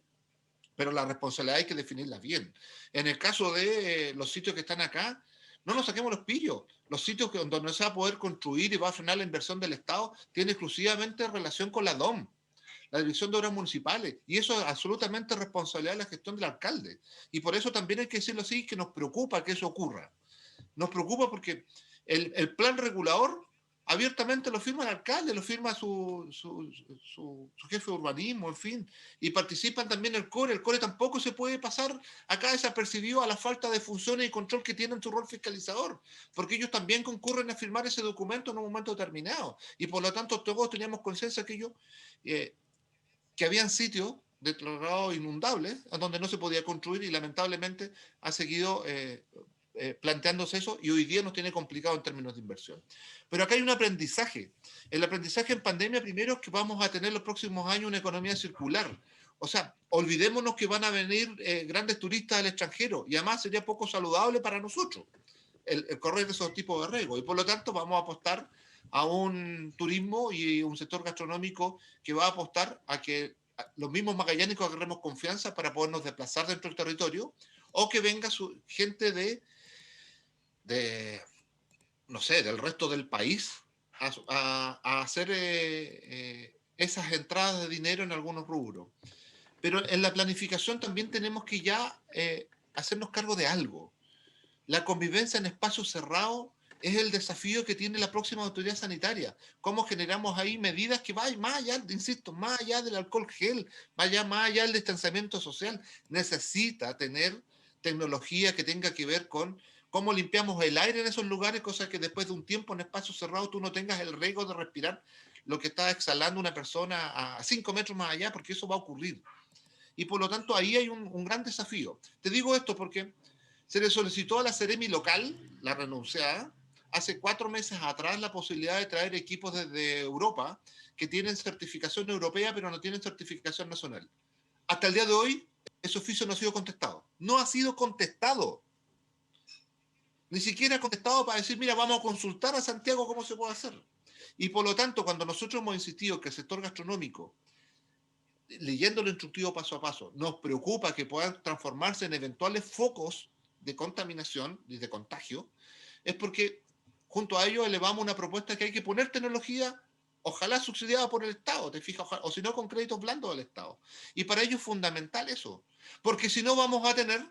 Pero la responsabilidad hay que definirla bien. En el caso de los sitios que están acá, no nos saquemos los pillos. Los sitios donde no se va a poder construir y va a frenar la inversión del Estado tiene exclusivamente relación con la DOM, la Dirección de Obras Municipales, y eso es absolutamente responsabilidad de la gestión del alcalde. Y por eso también hay que decirlo así, que nos preocupa que eso ocurra. Nos preocupa porque el plan regulador abiertamente lo firma el alcalde, lo firma su jefe de urbanismo, en fin, y participan también el CORE. El CORE tampoco se puede pasar acá desapercibido a la falta de funciones y control que tiene en su rol fiscalizador, porque ellos también concurren a firmar ese documento en un momento determinado, y por lo tanto todos teníamos conciencia que habían sitios declarados inundables, donde no se podía construir y lamentablemente ha seguido planteándose eso y hoy día nos tiene complicado en términos de inversión. Pero acá hay un aprendizaje. El aprendizaje en pandemia primero es que vamos a tener los próximos años una economía circular. O sea, olvidémonos que van a venir grandes turistas del extranjero y además sería poco saludable para nosotros el correr esos tipos de riesgos y por lo tanto vamos a apostar a un turismo y un sector gastronómico que va a apostar a que los mismos magallánicos agarremos confianza para podernos desplazar dentro del territorio o que venga gente no sé, del resto del país a hacer esas entradas de dinero en algunos rubros. Pero en la planificación también tenemos que ya hacernos cargo de algo. La convivencia en espacios cerrados es el desafío que tiene la próxima autoridad sanitaria. ¿Cómo generamos ahí medidas que vayan más allá, insisto, más allá del alcohol gel, más allá del distanciamiento social? Necesita tener tecnología que tenga que ver con cómo limpiamos el aire en esos lugares, cosa que después de un tiempo en espacios cerrados tú no tengas el riesgo de respirar lo que está exhalando una persona a 5 metros más allá, porque eso va a ocurrir. Y por lo tanto ahí hay un gran desafío. Te digo esto porque se le solicitó a la Seremi local, la renunciada, hace 4 meses atrás la posibilidad de traer equipos desde Europa que tienen certificación europea pero no tienen certificación nacional. Hasta el día de hoy, ese oficio no ha sido contestado. No ha sido contestado. Ni siquiera contestado para decir, mira, vamos a consultar a Santiago cómo se puede hacer. Y por lo tanto, cuando nosotros hemos insistido que el sector gastronómico, leyendo el instructivo paso a paso, nos preocupa que puedan transformarse en eventuales focos de contaminación y de contagio, es porque junto a ello elevamos una propuesta que hay que poner tecnología, ojalá subsidiada por el Estado, te fijas, o si no con créditos blandos del Estado. Y para ello es fundamental eso, porque si no vamos a tener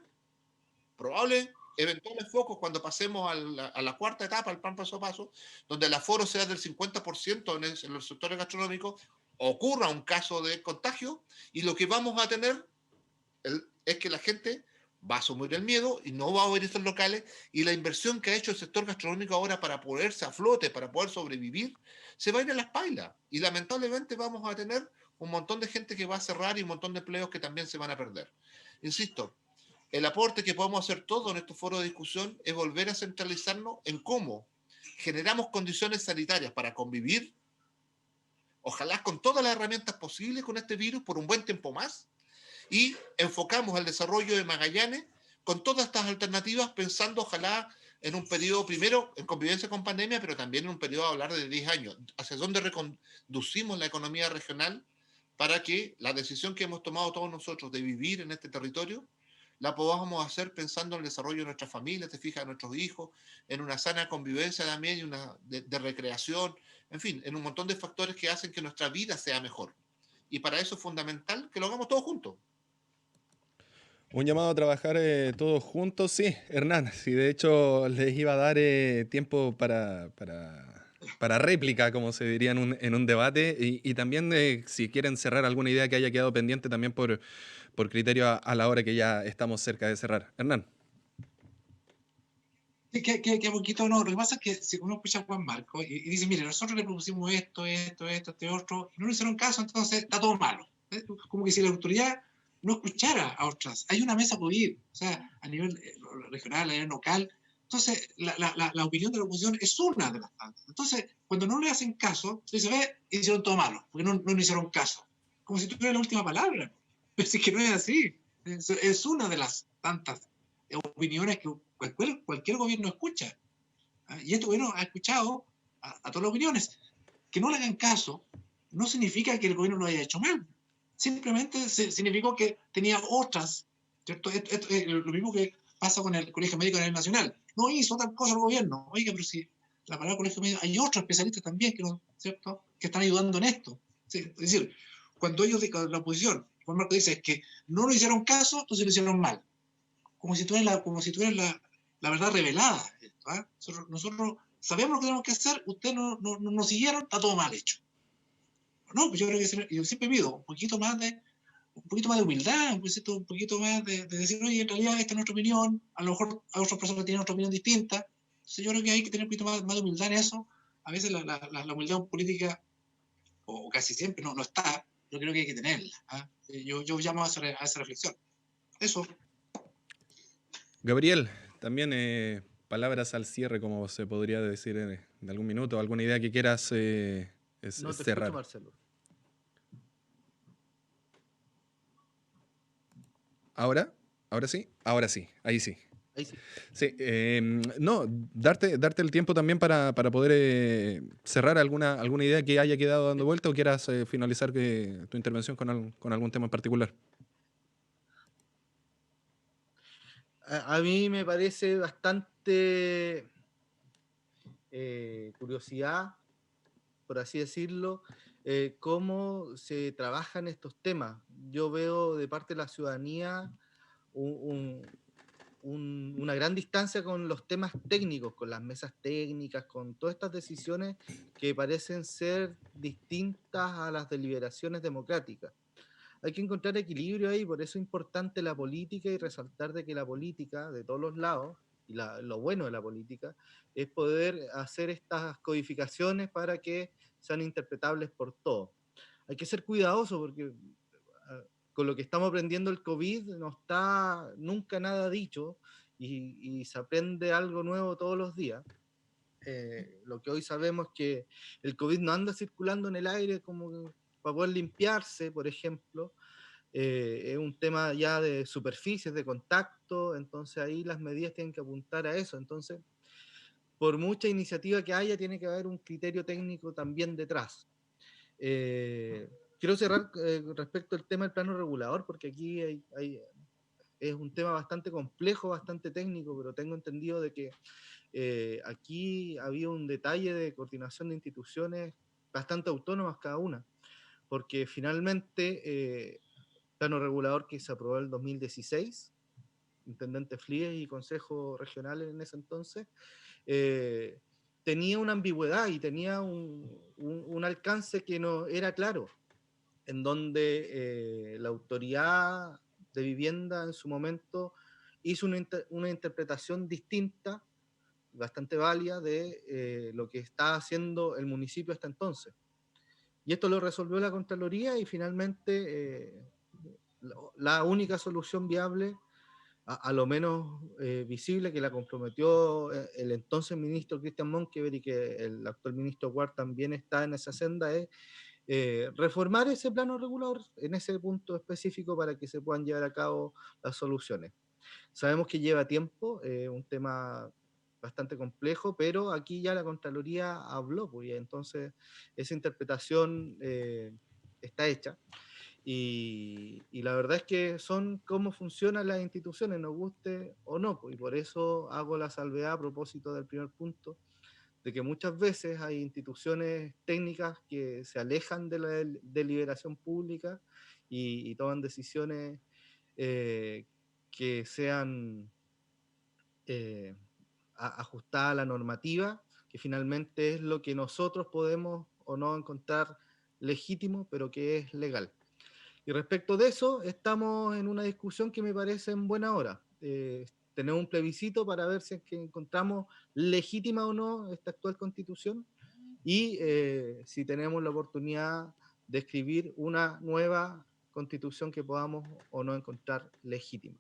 probables eventuales focos cuando pasemos a la cuarta etapa, al plan paso a paso, donde el aforo sea del 50% en los sectores gastronómicos, ocurra un caso de contagio y lo que vamos a tener es que la gente va a asumir el miedo y no va a abrir estos locales y la inversión que ha hecho el sector gastronómico ahora para ponerse a flote, para poder sobrevivir, se va a ir a las pailas y lamentablemente vamos a tener un montón de gente que va a cerrar y un montón de empleos que también se van a perder. Insisto, el aporte que podemos hacer todos en estos foros de discusión es volver a centralizarnos en cómo generamos condiciones sanitarias para convivir, ojalá con todas las herramientas posibles con este virus por un buen tiempo más, y enfocamos el desarrollo de Magallanes con todas estas alternativas, pensando ojalá en un periodo, primero en convivencia con pandemia, pero también en un periodo a hablar de 10 años, hacia dónde reconducimos la economía regional para que la decisión que hemos tomado todos nosotros de vivir en este territorio la podamos hacer pensando en el desarrollo de nuestras familias, te fijas, de nuestros hijos, en una sana convivencia también y una de recreación, en fin, en un montón de factores que hacen que nuestra vida sea mejor. Y para eso es fundamental que lo hagamos todos juntos. Un llamado a trabajar todos juntos, sí, Hernán. Sí, de hecho, les iba a dar tiempo para réplica, como se diría en un debate. Y también, si quieren cerrar alguna idea que haya quedado pendiente, también por criterio a la hora que ya estamos cerca de cerrar. Hernán. Sí, que poquito no. Lo que pasa es que si uno escucha a Juan Marco y dice, mire, nosotros le propusimos esto, este otro, y no le hicieron caso, entonces está todo malo. Como que si la autoridad no escuchara a otras. Hay una mesa COVID, o sea, a nivel regional, a nivel local. Entonces, la opinión de la oposición es una de las tantas. Entonces, cuando no le hacen caso, se dice, ve, hicieron todo malo, porque no le hicieron caso. Como si tuviera la última palabra. Pero es que no es así. Es una de las tantas opiniones que cualquier gobierno escucha. Y este gobierno ha escuchado a todas las opiniones. Que no le hagan caso no significa que el gobierno lo haya hecho mal. Simplemente significó que tenía otras, ¿cierto? Esto es lo mismo que pasa con el Colegio Médico a nivel nacional. No hizo tal cosa el gobierno. Oiga, pero si la palabra colegio médico, hay otros especialistas también que, ¿cierto?, que están ayudando en esto. ¿Sí? Es decir, cuando ellos, la oposición, Juan Marco dice, es que no le hicieron caso, entonces lo hicieron mal. Como si tuvieran la verdad revelada. ¿Ah? Nosotros sabemos lo que tenemos que hacer, ustedes no nos siguieron, está todo mal hecho. No, pues yo creo que yo siempre pido un poquito más de humildad, un poquito más de decir, oye, en realidad esta es nuestra opinión, a lo mejor a otras personas tienen otra opinión distinta. Entonces yo creo que hay que tener un poquito más de humildad en eso. A veces la humildad política, o casi siempre, no está. Yo creo que hay que tenerla. ¿Ah? Yo llamo a esa reflexión. Eso. Gabriel, también palabras al cierre, como se podría decir en algún minuto, alguna idea que quieras No te cerrar. escucho, Marcelo. ¿Ahora? ¿Ahora sí? Ahora sí, ahí sí. Ahí sí. Sí, no, darte el tiempo también para poder cerrar alguna idea que haya quedado dando vuelta o quieras finalizar tu intervención con algún tema en particular. A mí me parece bastante curiosidad, por así decirlo, cómo se trabajan estos temas. Yo veo de parte de la ciudadanía una gran distancia con los temas técnicos, con las mesas técnicas, con todas estas decisiones que parecen ser distintas a las deliberaciones democráticas. Hay que encontrar equilibrio ahí, por eso es importante la política y resaltar de que la política, de todos los lados, y lo bueno de la política, es poder hacer estas codificaciones para que sean interpretables por todos. Hay que ser cuidadoso porque con lo que estamos aprendiendo el COVID no está nunca nada dicho y se aprende algo nuevo todos los días. Lo que hoy sabemos es que el COVID no anda circulando en el aire como para poder limpiarse, por ejemplo. Es un tema ya de superficies, de contacto, entonces ahí las medidas tienen que apuntar a eso. Entonces, por mucha iniciativa que haya, tiene que haber un criterio técnico también detrás. Quiero cerrar respecto al tema del plano regulador, porque aquí es un tema bastante complejo, bastante técnico, pero tengo entendido de que aquí había un detalle de coordinación de instituciones bastante autónomas cada una, porque finalmente plano regulador que se aprobó en el 2016, intendente Flies y consejo regional en ese entonces, tenía una ambigüedad y tenía un alcance que no era claro, en donde la autoridad de vivienda en su momento hizo una interpretación distinta, bastante válida, de lo que está haciendo el municipio hasta entonces. Y esto lo resolvió la Contraloría y finalmente la única solución viable, a lo menos visible, que la comprometió el entonces ministro Cristian Monkever y que el actual ministro Ward también está en esa senda, es reformar ese plano regulador en ese punto específico para que se puedan llevar a cabo las soluciones. Sabemos que lleva tiempo, un tema bastante complejo, pero aquí ya la Contraloría habló, pues, y entonces esa interpretación está hecha. Y la verdad es que son cómo funcionan las instituciones, nos guste o no, pues, y por eso hago la salvedad a propósito del primer punto, de que muchas veces hay instituciones técnicas que se alejan de la deliberación pública y toman decisiones que sean ajustadas a la normativa, que finalmente es lo que nosotros podemos o no encontrar legítimo, pero que es legal. Y respecto de eso, estamos en una discusión que me parece en buena hora. Tenemos un plebiscito para ver si es que encontramos legítima o no esta actual constitución y si tenemos la oportunidad de escribir una nueva constitución que podamos o no encontrar legítima.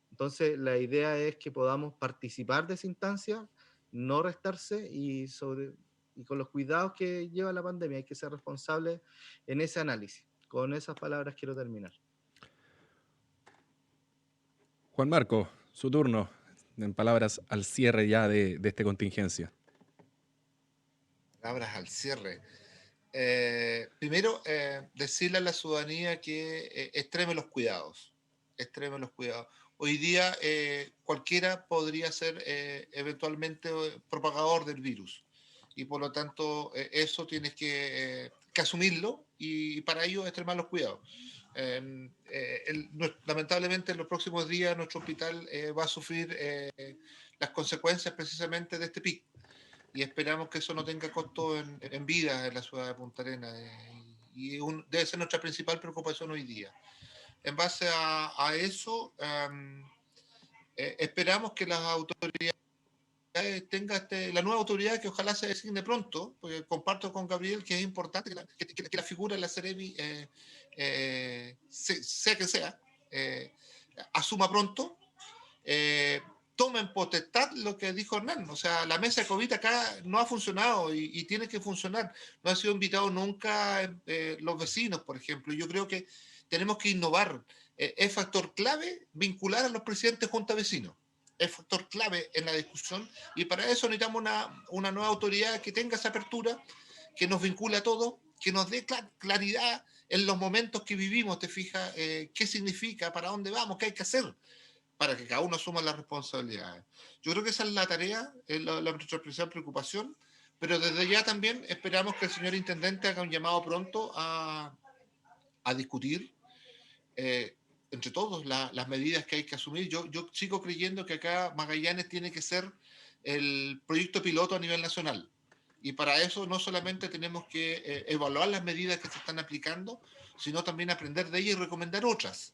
Entonces, la idea es que podamos participar de esa instancia, no restarse y con los cuidados que lleva la pandemia, hay que ser responsables en ese análisis. Con esas palabras quiero terminar. Juan Marco, su turno, en palabras al cierre ya de esta contingencia. palabras al cierre. Primero, decirle a la ciudadanía que extreme los cuidados. Extreme los cuidados. Hoy día cualquiera podría ser eventualmente propagador del virus. Y por lo tanto, eso tienes que asumirlo y para ello extremar los cuidados. Lamentablemente en los próximos días nuestro hospital va a sufrir las consecuencias precisamente de este pic y esperamos que eso no tenga costo en vidas en la ciudad de Punta Arenas debe ser nuestra principal preocupación hoy día. En base a eso esperamos que las autoridades tenga la nueva autoridad que ojalá se designe pronto, porque comparto con Gabriel que es importante que la figura de la Seremi, sea que sea, asuma pronto, tome en potestad lo que dijo Hernán. O sea, la mesa de COVID acá no ha funcionado y tiene que funcionar. No han sido invitados nunca los vecinos, por ejemplo. Yo creo que tenemos que innovar. Es factor clave vincular a los presidentes junta vecinos. Es factor clave en la discusión y para eso necesitamos una nueva autoridad que tenga esa apertura, que nos vincule a todos, que nos dé claridad en los momentos que vivimos, te fijas, qué significa, para dónde vamos, qué hay que hacer, para que cada uno asuma las responsabilidades. Yo creo que esa es la tarea, es nuestra principal preocupación, pero desde ya también esperamos que el señor intendente haga un llamado pronto a discutir entre todos las medidas que hay que asumir. Yo sigo creyendo que acá Magallanes tiene que ser el proyecto piloto a nivel nacional. Y para eso no solamente tenemos que evaluar las medidas que se están aplicando, sino también aprender de ellas y recomendar otras.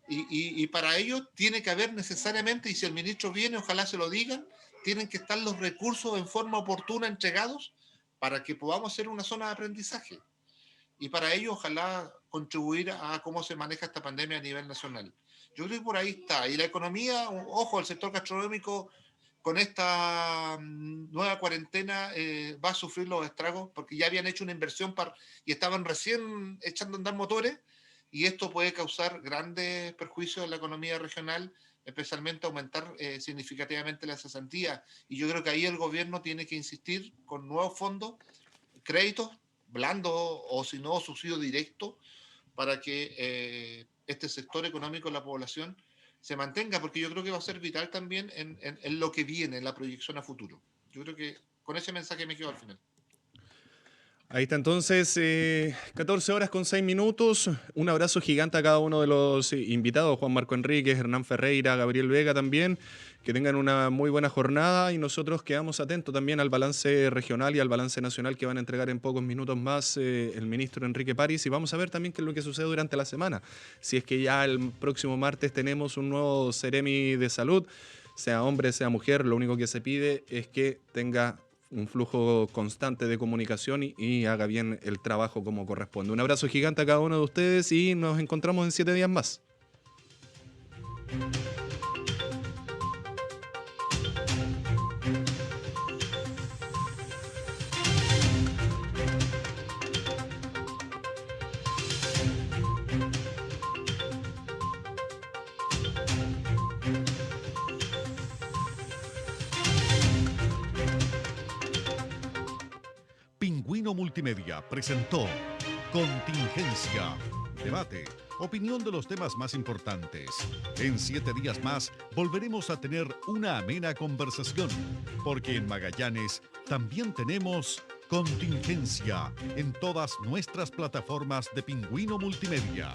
Y para ello tiene que haber necesariamente, y si el ministro viene, ojalá se lo digan, tienen que estar los recursos en forma oportuna entregados para que podamos hacer una zona de aprendizaje. Y para ello, ojalá contribuir a cómo se maneja esta pandemia a nivel nacional. Yo creo que por ahí está. Y la economía, ojo, el sector gastronómico con esta nueva cuarentena va a sufrir los estragos porque ya habían hecho una inversión y estaban recién echando a andar motores y esto puede causar grandes perjuicios en la economía regional, especialmente aumentar significativamente la cesantía. Y yo creo que ahí el gobierno tiene que insistir con nuevos fondos, créditos, blando o si no subsidio directo para que este sector económico de la población se mantenga, porque yo creo que va a ser vital también en lo que viene, en la proyección a futuro. Yo creo que con ese mensaje me quedo al final. Ahí está entonces, 14 horas con 6 minutos. Un abrazo gigante a cada uno de los invitados, Juan Marco Enríquez, Hernán Ferreira, Gabriel Vega también. Que tengan una muy buena jornada y nosotros quedamos atentos también al balance regional y al balance nacional que van a entregar en pocos minutos más el ministro Enrique París y vamos a ver también qué es lo que sucede durante la semana. Si es que ya el próximo martes tenemos un nuevo Seremi de Salud, sea hombre, sea mujer, lo único que se pide es que tenga un flujo constante de comunicación y haga bien el trabajo como corresponde. Un abrazo gigante a cada uno de ustedes y nos encontramos en 7 días más. Pingüino Multimedia presentó Contingencia, debate, opinión de los temas más importantes. En 7 días más volveremos a tener una amena conversación, porque en Magallanes también tenemos Contingencia en todas nuestras plataformas de Pingüino Multimedia.